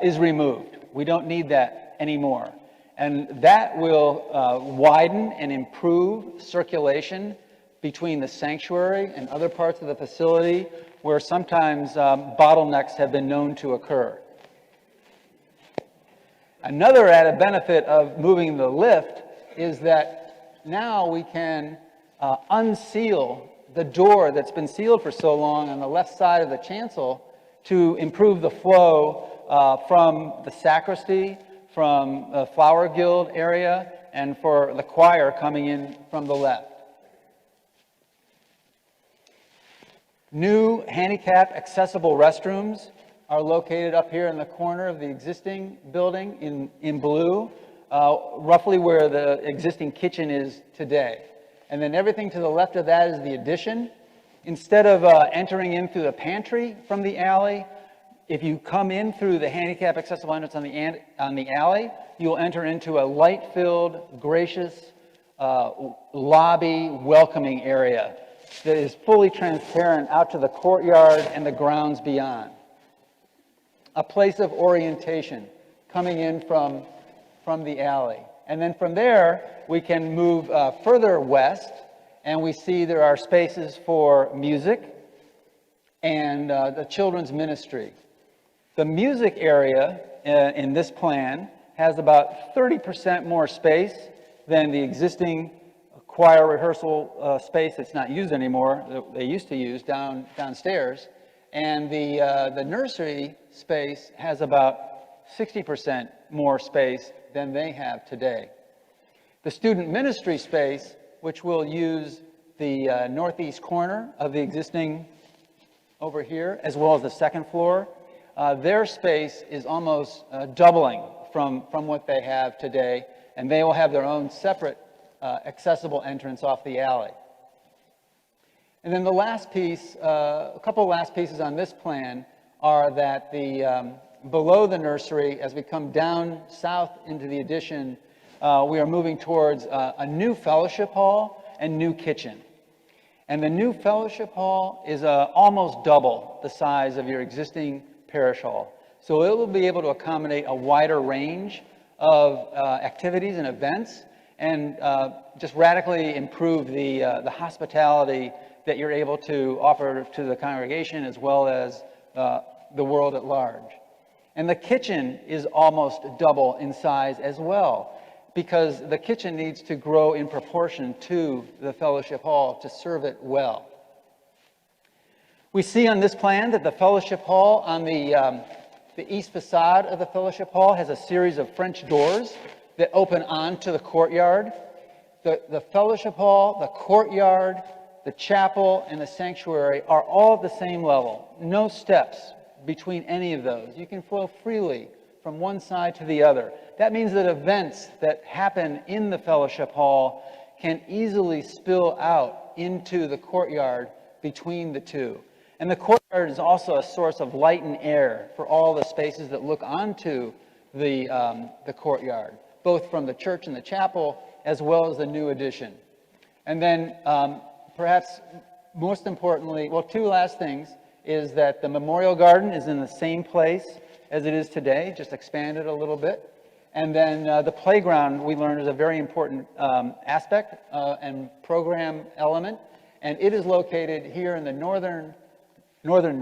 is removed. We don't need that anymore. And that will widen and improve circulation between the sanctuary and other parts of the facility where sometimes bottlenecks have been known to occur. Another added benefit of moving the lift is that now we can unseal the door that's been sealed for so long on the left side of the chancel to improve the flow from the sacristy, from the flower guild area, and for the choir coming in from the left. New handicap accessible restrooms are located up here in the corner of the existing building in blue, roughly where the existing kitchen is today. And then everything to the left of that is the addition. Instead of entering in through the pantry from the alley, if you come in through the handicap accessible entrance on the alley, you will enter into a light-filled, gracious lobby welcoming area that is fully transparent out to the courtyard and the grounds beyond. A place of orientation coming in from the alley. And then from there, we can move further west, and we see there are spaces for music and the children's ministry. The music area in this plan has about 30% more space than the existing choir rehearsal space that's not used anymore, that they used to use downstairs. And the nursery space has about 60% more space than they have today. The student ministry space, which will use the northeast corner of the existing over here, as well as the second floor, their space is almost doubling from what they have today, and they will have their own separate accessible entrance off the alley. And then the last piece, a couple of last pieces on this plan are that below the nursery, as we come down south into the addition, we are moving towards a new fellowship hall and new kitchen. And the new fellowship hall is almost double the size of your existing parish hall. So it will be able to accommodate a wider range of activities and events, and just radically improve the hospitality that you're able to offer to the congregation as well as the world at large. And the kitchen is almost double in size as well, because the kitchen needs to grow in proportion to the fellowship hall to serve it well. We see on this plan that the fellowship hall on the east facade of the fellowship hall has a series of French doors that open onto the courtyard. The fellowship hall, the courtyard, the chapel, and the sanctuary are all at the same level. No steps between any of those. You can flow freely from one side to the other. That means that events that happen in the fellowship hall can easily spill out into the courtyard between the two. And the courtyard is also a source of light and air for all the spaces that look onto the courtyard, both from the church and the chapel, as well as the new addition. And then perhaps most importantly, well, two last things, is that the memorial garden is in the same place as it is today, just expanded a little bit. And then the playground, we learned, is a very important aspect and program element. And it is located here in the northern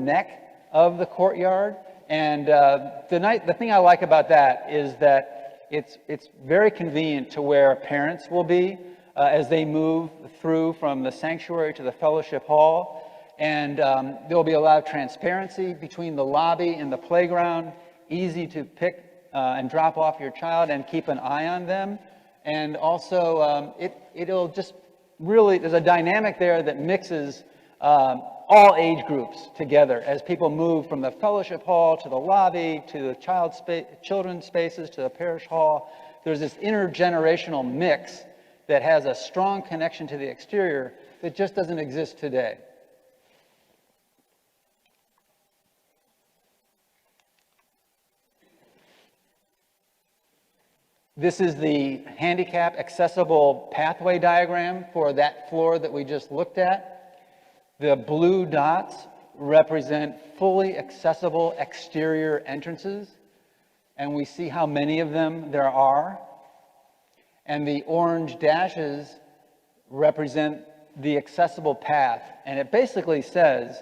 neck of the courtyard. And the thing I like about that is that it's very convenient to where parents will be as they move through from the sanctuary to the fellowship hall. And there will be a lot of transparency between the lobby and the playground, easy to pick and drop off your child and keep an eye on them. And also, it'll just really, there's a dynamic there that mixes all age groups together as people move from the fellowship hall to the lobby to the children's spaces to the parish hall. There's this intergenerational mix that has a strong connection to the exterior that just doesn't exist today. This is the handicap accessible pathway diagram for that floor that we just looked at. The blue dots represent fully accessible exterior entrances, and we see how many of them there are. And the orange dashes represent the accessible path, and it basically says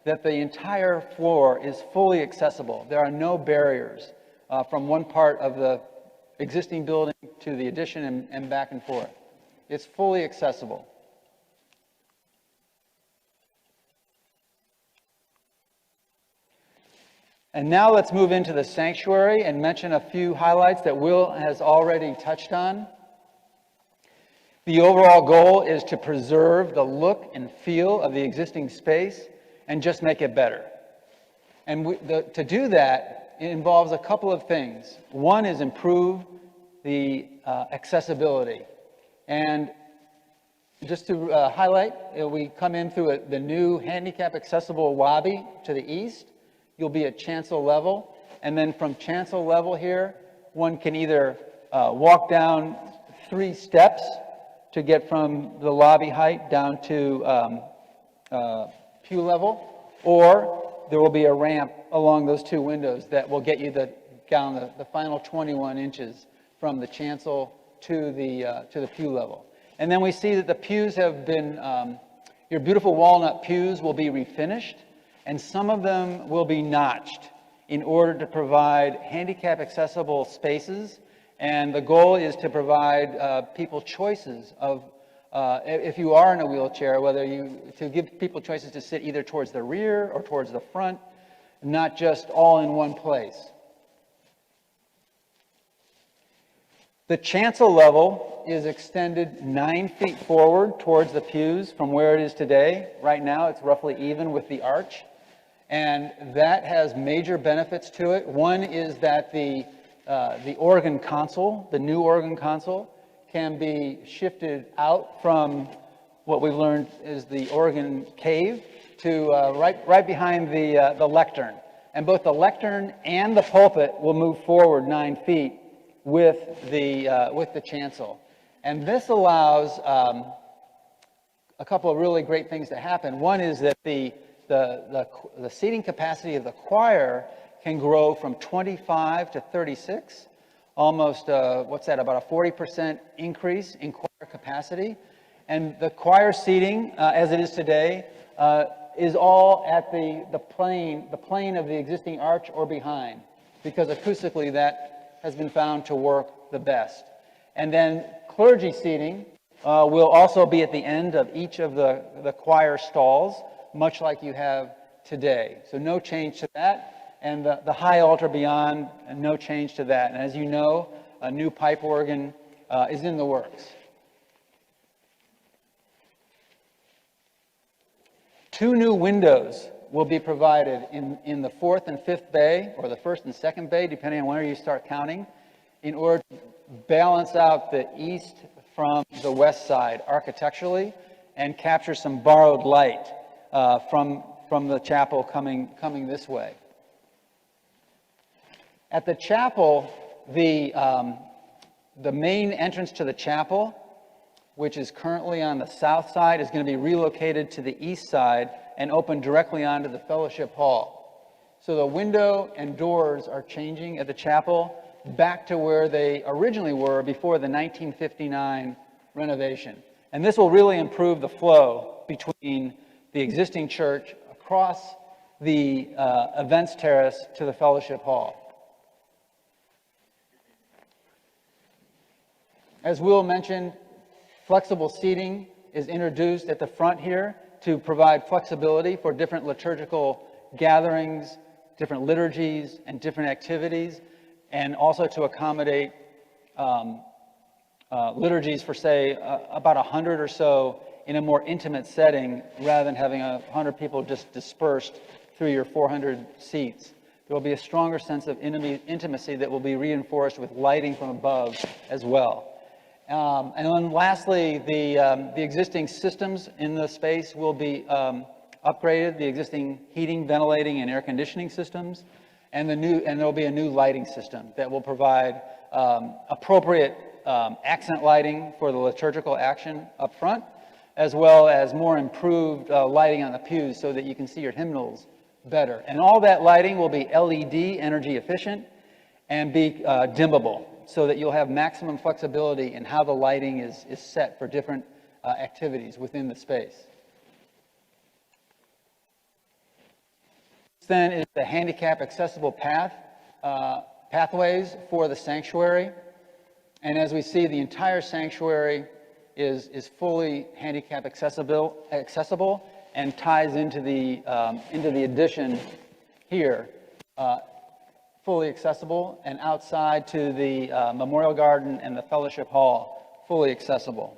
that the entire floor is fully accessible. There are no barriers from one part of the existing building to the addition and back and forth. It's fully accessible. And now let's move into the sanctuary and mention a few highlights that Will has already touched on. The overall goal is to preserve the look and feel of the existing space and just make it better. And to do that, it involves a couple of things. One is improve the accessibility. And just to highlight, we come in through the new handicap accessible lobby to the east. You'll be at chancel level. And then from chancel level here, one can either walk down 3 steps to get from the lobby height down to pew level, or there will be a ramp along those 2 windows that will get you down the final 21 inches from the chancel to the pew level. And then we see that the pews have been, your beautiful walnut pews will be refinished, and some of them will be notched in order to provide handicap accessible spaces. And the goal is to provide people choices of, if you are in a wheelchair, to give people choices to sit either towards the rear or towards the front, not just all in one place. The chancel level is extended 9 feet forward towards the pews from where it is today. Right now, it's roughly even with the arch. And that has major benefits to it. One is that the organ console, the new organ console, can be shifted out from what we've learned is the organ cave to right behind the lectern. And both the lectern and the pulpit will move forward 9 feet with the chancel. And this allows a couple of really great things to happen. One is that the seating capacity of the choir can grow from 25 to 36, almost, what's that, about a 40% increase in choir capacity. And the choir seating, as it is today, is all at the plane of the existing arch or behind, because acoustically that has been found to work the best. And then clergy seating will also be at the end of each of the choir stalls, much like you have today. So no change to that. And the high altar beyond, no change to that. And as you know, a new pipe organ is in the works. 2 new windows will be provided in the 4th and 5th bay, or the 1st and 2nd bay, depending on where you start counting, in order to balance out the east from the west side architecturally and capture some borrowed light from the chapel coming this way. At the chapel, the main entrance to the chapel, which is currently on the south side, is going to be relocated to the east side and open directly onto the fellowship hall. So the window and doors are changing at the chapel back to where they originally were before the 1959 renovation. And this will really improve the flow between the existing church across the events terrace to the fellowship hall. As Will mentioned, flexible seating is introduced at the front here to provide flexibility for different liturgical gatherings, different liturgies, and different activities. and also to accommodate liturgies for, say, about 100 or so in a more intimate setting, rather than having 100 people just dispersed through your 400 seats. There will be a stronger sense of intimacy that will be reinforced with lighting from above as well. And then lastly, the existing systems in the space will be upgraded, the existing heating, ventilating, and air conditioning systems, and there will be a new lighting system that will provide appropriate accent lighting for the liturgical action up front, as well as more improved lighting on the pews so that you can see your hymnals better. And all that lighting will be LED, energy efficient, and be dimmable, so that you'll have maximum flexibility in how the lighting is set for different activities within the space. Then is the handicap accessible pathways for the sanctuary. And as we see, the entire sanctuary is fully handicap accessible and ties into the addition here, fully accessible, and outside to the Memorial Garden and the Fellowship Hall, fully accessible.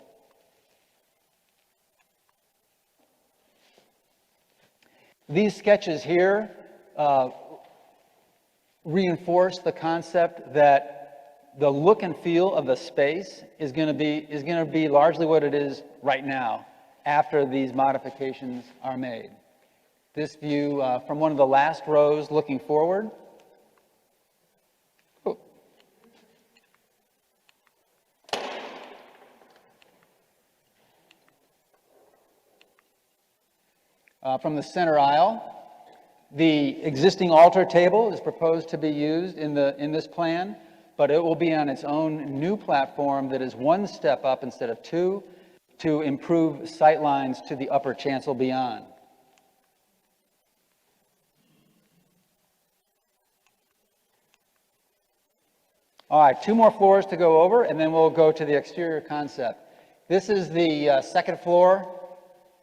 These sketches here reinforce the concept that the look and feel of the space is going to be largely what it is right now, after these modifications are made. This view from one of the last rows looking forward. From the center aisle, the existing altar table is proposed to be used in this plan, but it will be on its own new platform that is one step up instead of two, to improve sight lines to the upper chancel beyond. All right, 2 more floors to go over, and then we'll go to the exterior concept. This is the second floor.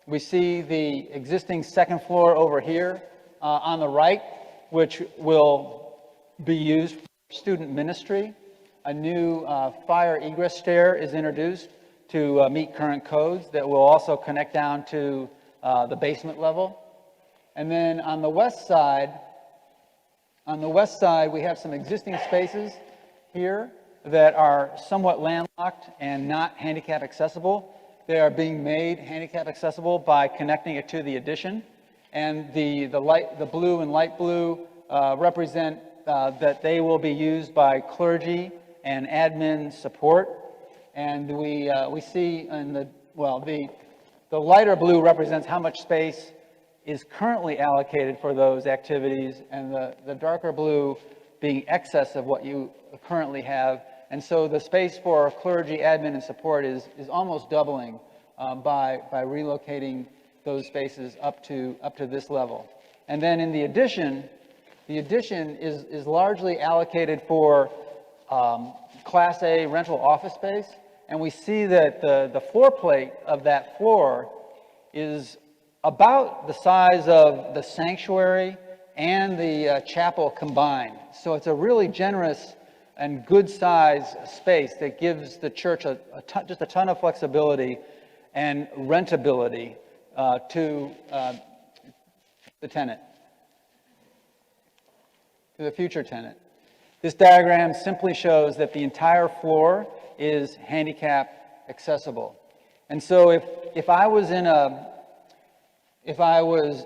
We see the existing second floor over here on the right, which will be used for student ministry. A new fire egress stair is introduced to meet current codes that will also connect down to the basement level. And then on the west side, we have some existing spaces here that are somewhat landlocked and not handicap accessible. They are being made handicap accessible by connecting it to the addition. And the blue and light blue represent that they will be used by clergy and admin support. And we see in the lighter blue represents how much space is currently allocated for those activities, and the darker blue being excess of what you currently have. And so the space for clergy, admin, and support is almost doubling by relocating those spaces up to this level. And then in the addition is largely allocated for Class A rental office space. And we see that the floor plate of that floor is about the size of the sanctuary and the chapel combined. So it's a really generous and good size space that gives the church just a ton of flexibility and rentability to the tenant, to the future tenant. This diagram simply shows that the entire floor is handicap accessible. And so if I was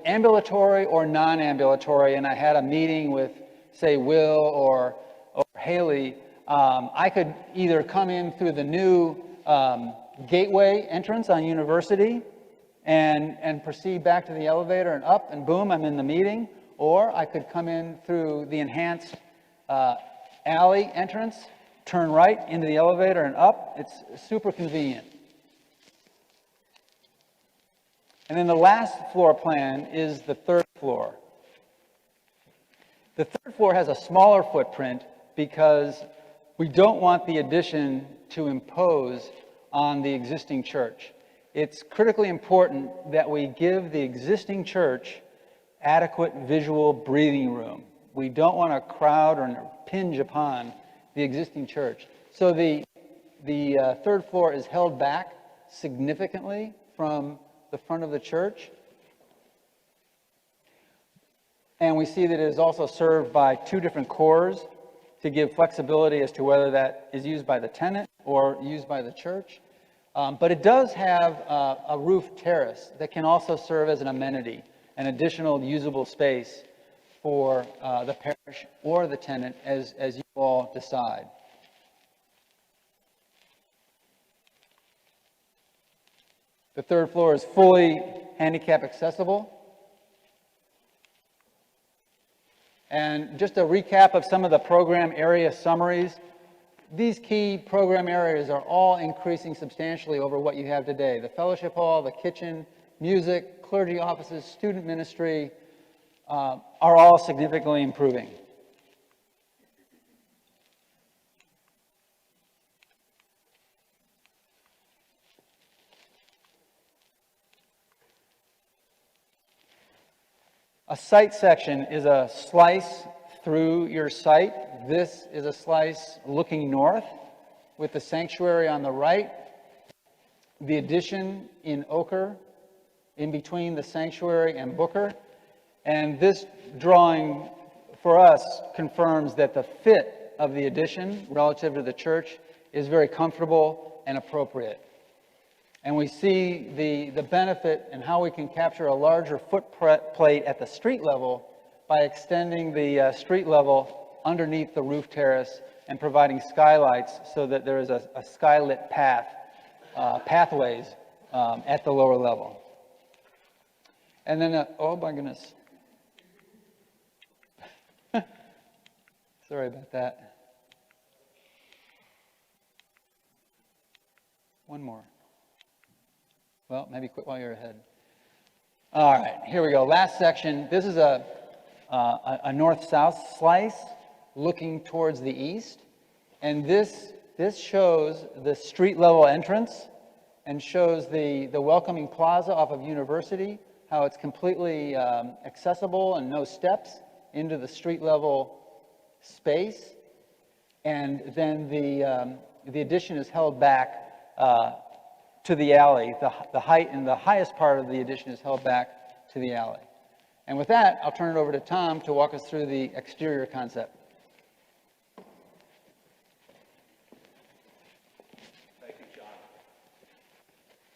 ambulatory or non-ambulatory and I had a meeting with, say, Will or Haley, I could either come in through the new gateway entrance on University and proceed back to the elevator and up, and boom, I'm in the meeting. Or I could come in through the enhanced alley entrance, turn right into the elevator and up. It's super convenient. And then the last floor plan is the third floor. The third floor has a smaller footprint because we don't want the addition to impose on the existing church. It's critically important that we give the existing church adequate visual breathing room We don't want to crowd or impinge upon the existing church. So the third floor is held back significantly from the front of the church. And we see that it is also served by two different cores to give flexibility as to whether that is used by the tenant or used by the church. But it does have a roof terrace that can also serve as an amenity, an additional usable space for the parish or the tenant as you all decide. The third floor is fully handicap accessible. And just a recap of some of the program area summaries. These key program areas are all increasing substantially over what you have today. The fellowship hall, the kitchen, music, clergy offices, student ministry are all significantly improving. A site section is a slice through your site. This is a slice looking north with the sanctuary on the right, the addition in ochre in between the sanctuary and Booker. And this drawing for us confirms that the fit of the addition relative to the church is very comfortable and appropriate. And we see the benefit and how we can capture a larger footplate at the street level by extending the street level underneath the roof terrace and providing skylights so that there is a skylit pathways at the lower level. And then, oh my goodness. Sorry about that. One more. Well, maybe quit while you're ahead. All right, here we go. Last section. This is a north-south slice looking towards the east. And this shows the street level entrance and shows the welcoming plaza off of University, how it's completely accessible and no steps into the street level space. And then the addition is held back to the alley. The height and the highest part of the addition is held back to the alley. And with that, I'll turn it over to Tom to walk us through the exterior concept. Thank you, John.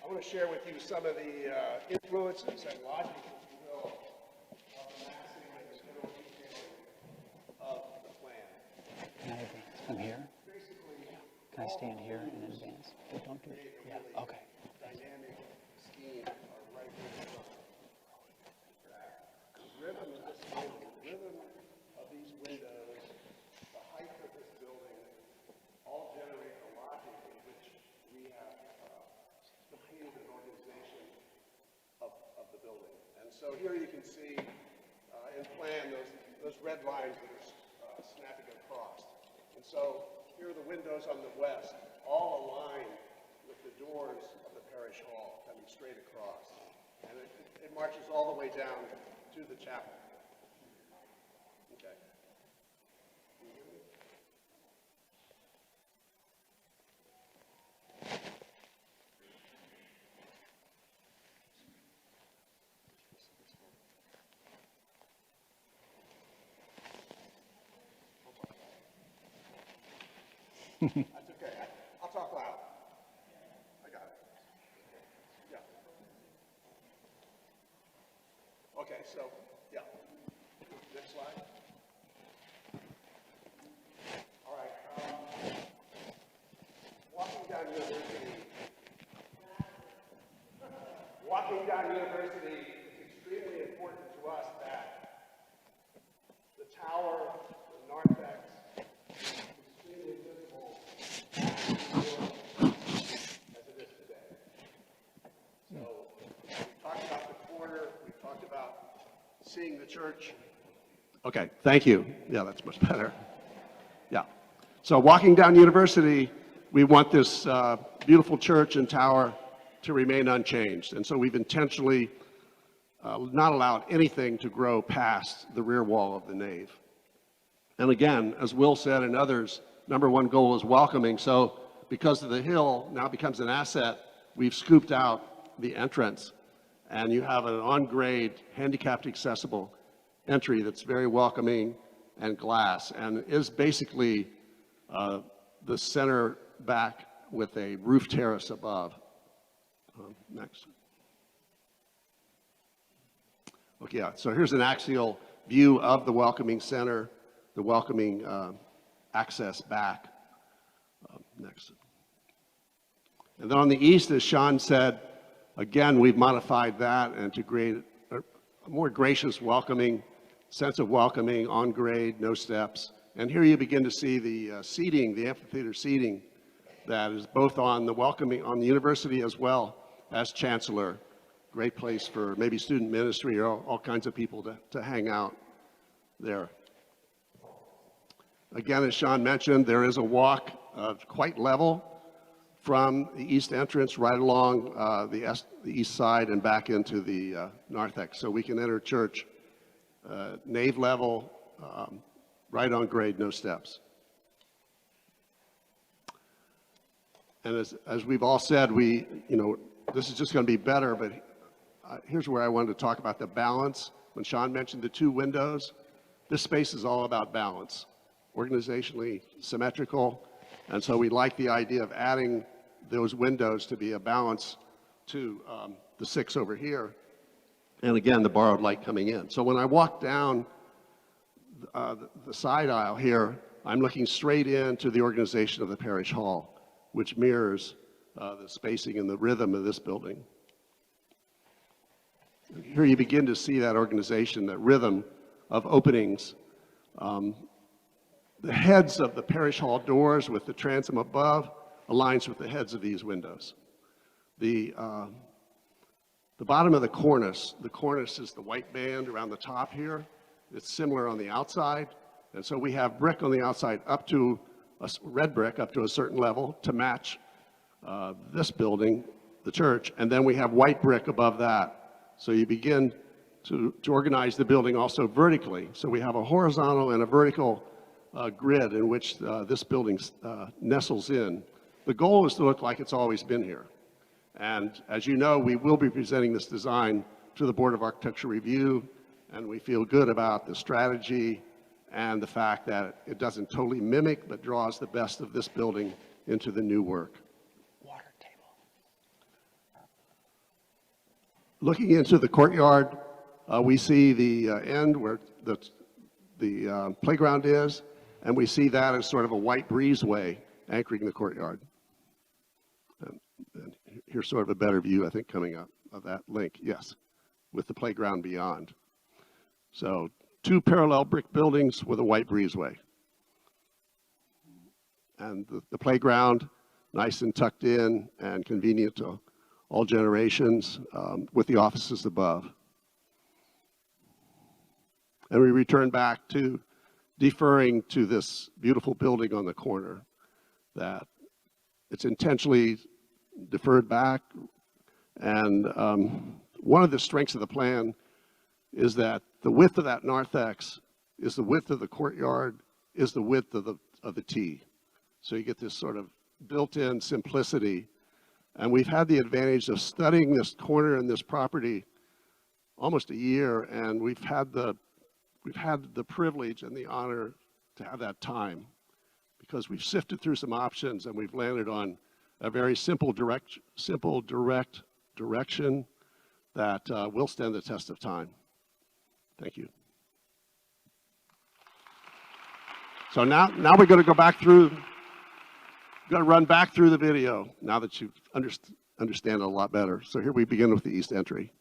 I want to share with you some of the influences and logic, if you will, of the massing and the general detailing of the plan. Can I advance from here? Can I stand here and advance? Oh, don't do it. Yeah, okay. Dynamic scheme are right here. The rhythm of this building, the rhythm of these windows, the height of this building, all generate a logic in which we have completed an organization of the building. And so here you can see in plan those red lines that are snapping across. And so here are the windows on the west, all aligned with the doors of the parish hall, coming straight across. And it marches all the way down to the chapel. Okay. That's okay. I'll talk loud. I got it. Yeah. Okay, so, yeah. Next slide. All right. Walking down University is extremely important to us that the tower, the narthex, extremely visible as it is today. So we talked about the corner, we talked about seeing the church. Okay, thank you. Yeah, that's much better. Yeah. So walking down University, we want this beautiful church and tower to remain unchanged. And so we've intentionally not allowed anything to grow past the rear wall of the nave. And again, as Will said and others, number one goal is welcoming. So because of the hill now becomes an asset, we've scooped out the entrance, and you have an on-grade, handicapped accessible entry that's very welcoming and glass, and is basically the center back with a roof terrace above. Next. Okay, yeah, so here's an axial view of the welcoming center, the welcoming access back. Next. And then on the east, as Sean said, again, we've modified that and to create a more gracious, welcoming, sense of welcoming, on grade, no steps. And here you begin to see the seating, the amphitheater seating that is both on the welcoming, on the university as well as Chancellor. Great place for maybe student ministry or all kinds of people to hang out there. Again, as Sean mentioned, there is a walk quite level from the east entrance right along the east side and back into the narthex. So we can enter church nave level, right on grade, no steps. And as we've all said, this is just going to be better, but here's where I wanted to talk about the balance. When Sean mentioned the two windows, this space is all about balance, organizationally symmetrical, and so we like the idea of adding those windows to be a balance to the 6 over here, and again, the borrowed light coming in. So when I walk down the side aisle here, I'm looking straight into the organization of the parish hall, which mirrors the spacing and the rhythm of this building. Here you begin to see that organization, that rhythm of openings. The heads of the parish hall doors with the transom above aligns with the heads of these windows. The bottom of the cornice is the white band around the top here. It's similar on the outside. And so we have brick on the outside up to red brick up to a certain level to match this building, the church, and then we have white brick above that. So you begin to organize the building also vertically. So we have a horizontal and a vertical grid in which this building nestles in. The goal is to look like it's always been here. And as you know, we will be presenting this design to the Board of Architecture Review, and we feel good about the strategy and the fact that it doesn't totally mimic, but draws the best of this building into the new work. Water table. Looking into the courtyard, we see the end where the playground is, and we see that as sort of a white breezeway anchoring the courtyard. And here's sort of a better view, I think, coming up of that link, yes, with the playground beyond. So 2 parallel brick buildings with a white breezeway. And the playground, nice and tucked in and convenient to all generations, with the offices above. And we return back to deferring to this beautiful building on the corner, that it's intentionally deferred back. And one of the strengths of the plan is that the width of that narthex is the width of the courtyard, is the width of the T. So you get this sort of built-in simplicity. And we've had the advantage of studying this corner and this property almost a year, and we've had the privilege and the honor to have that time, because we've sifted through some options and we've landed on a very simple direct direction that will stand the test of time. Thank you. So now we're going to go back through, going to run back through the video now that you understand it a lot better. So here we begin with the east entry.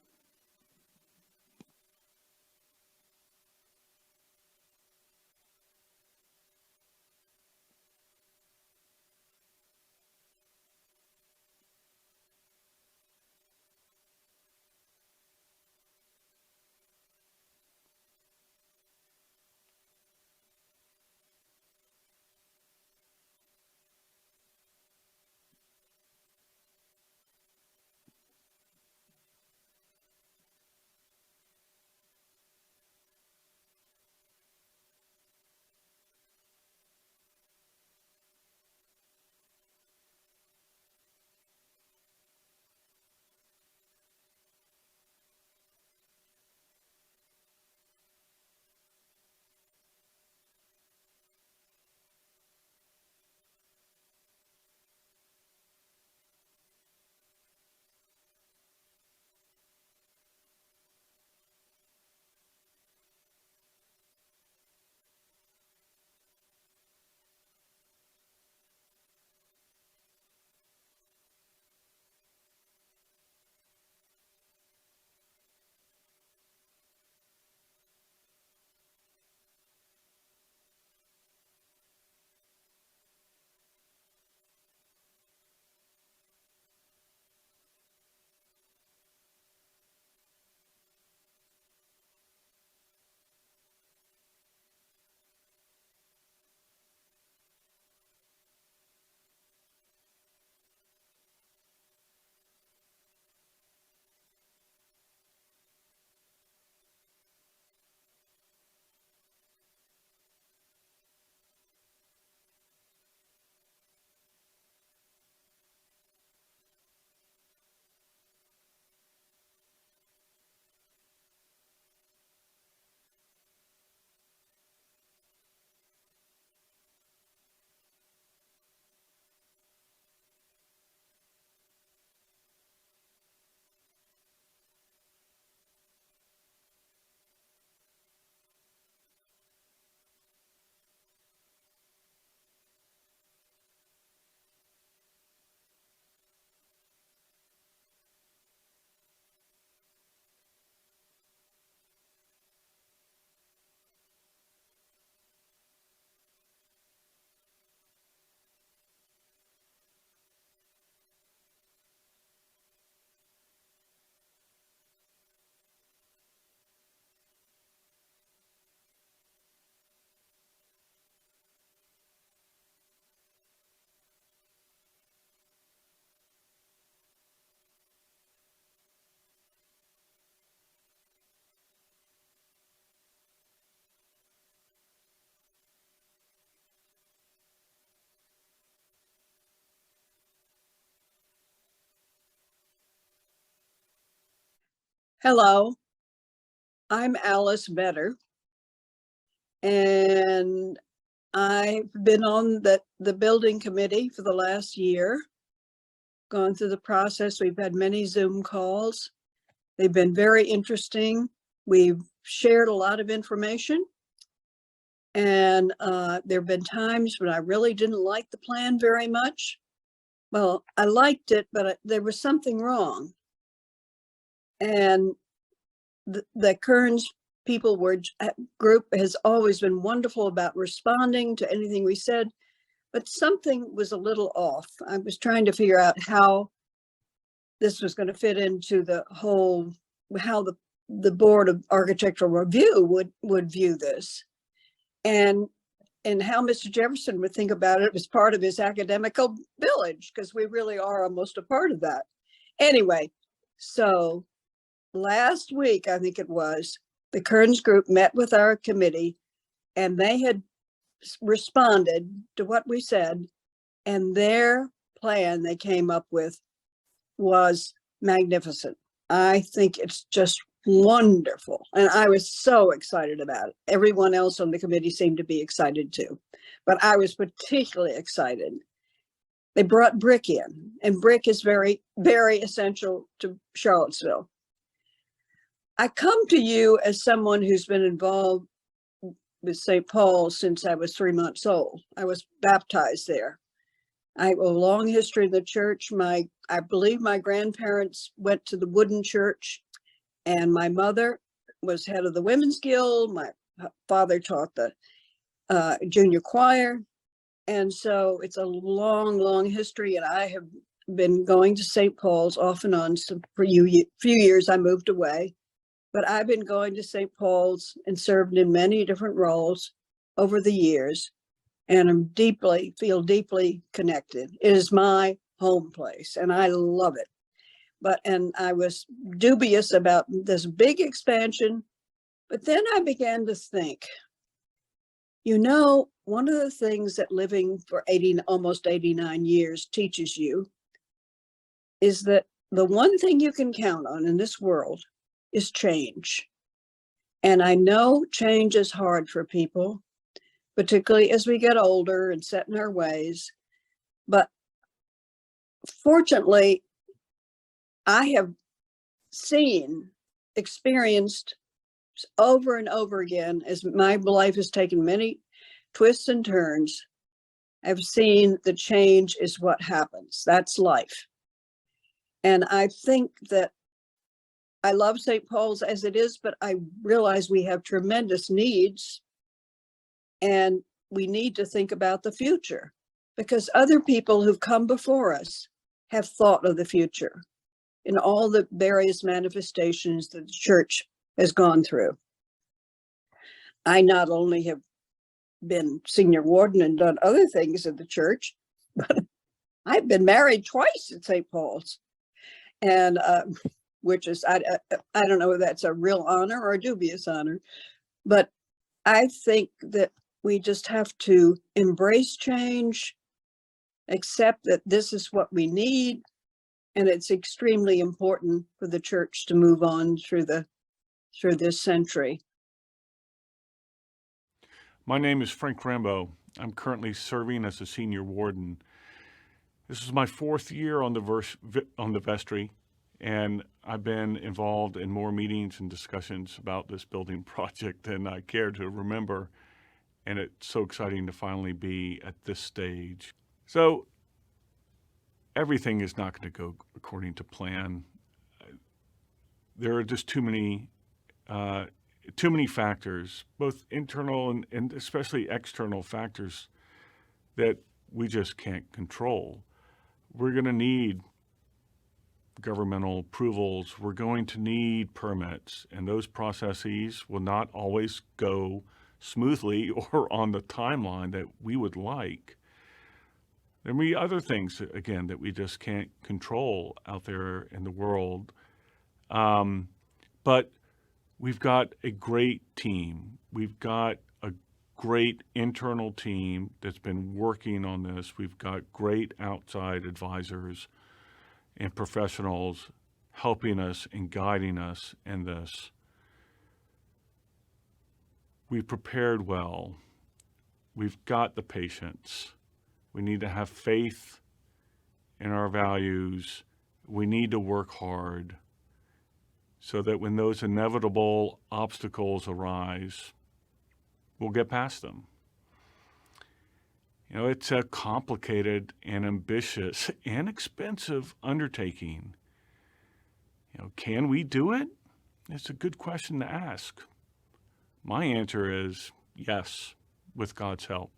Hello, I'm Alice Vetter, and I've been on the building committee for the last year, gone through the process. We've had many Zoom calls. They've been very interesting. We've shared a lot of information, and there have been times when I really didn't like the plan very much. Well, I liked it, but there was something wrong. And the Kerns group has always been wonderful about responding to anything we said, but something was a little off. I was trying to figure out how this was going to fit into the whole, how the Board of Architectural Review would view this, and how Mr. Jefferson would think about it as part of his academical village, because we really are almost a part of that. Anyway, so last week, I think it was, the Kerns group met with our committee, and they had responded to what we said, and their plan they came up with was magnificent. I think it's just wonderful, and I was so excited about it. Everyone else on the committee seemed to be excited too, but I was particularly excited. They brought brick in, and brick is very, very essential to Charlottesville. I come to you as someone who's been involved with St. Paul's since I was 3 months old. I was baptized there. I have a long history in the church. I believe my grandparents went to the wooden church, and my mother was head of the Women's Guild. My father taught the junior choir. And so it's a long, long history, and I have been going to St. Paul's off and on. So for a few years, I moved away. But I've been going to St. Paul's and served in many different roles over the years, and feel deeply connected. It is my home place, and I love it. And I was dubious about this big expansion, but then I began to think, one of the things that living for almost 89 years teaches you is that the one thing you can count on in this world is change. And I know change is hard for people, particularly as we get older and set in our ways. But fortunately, I have experienced over and over again, as my life has taken many twists and turns, I've seen the change is what happens. That's life. And I think that I love St. Paul's as it is, but I realize we have tremendous needs, and we need to think about the future, because other people who've come before us have thought of the future in all the various manifestations that the church has gone through. I not only have been senior warden and done other things in the church, but I've been married twice at St. Paul's, and which is, I don't know if that's a real honor or a dubious honor, but I think that we just have to embrace change, accept that this is what we need, and it's extremely important for the church to move on through this century. My name is Frank Rambo. I'm currently serving as a senior warden. This is my 4th year on the vestry, and I've been involved in more meetings and discussions about this building project than I care to remember, and it's so exciting to finally be at this stage. So everything is not going to go according to plan. There are just too many factors, both internal and especially external factors, that we just can't control. We're going to need governmental approvals. We're going to need permits, and those processes will not always go smoothly or on the timeline that we would like. There may be other things, again, that we just can't control out there in the world. But we've got a great team. We've got a great internal team that's been working on this. We've got great outside advisors and professionals helping us and guiding us in this. We've prepared well. We've got the patience. We need to have faith in our values. We need to work hard so that when those inevitable obstacles arise, we'll get past them. You know, it's a complicated and ambitious and expensive undertaking. You know, can we do it? It's a good question to ask. My answer is yes, with God's help.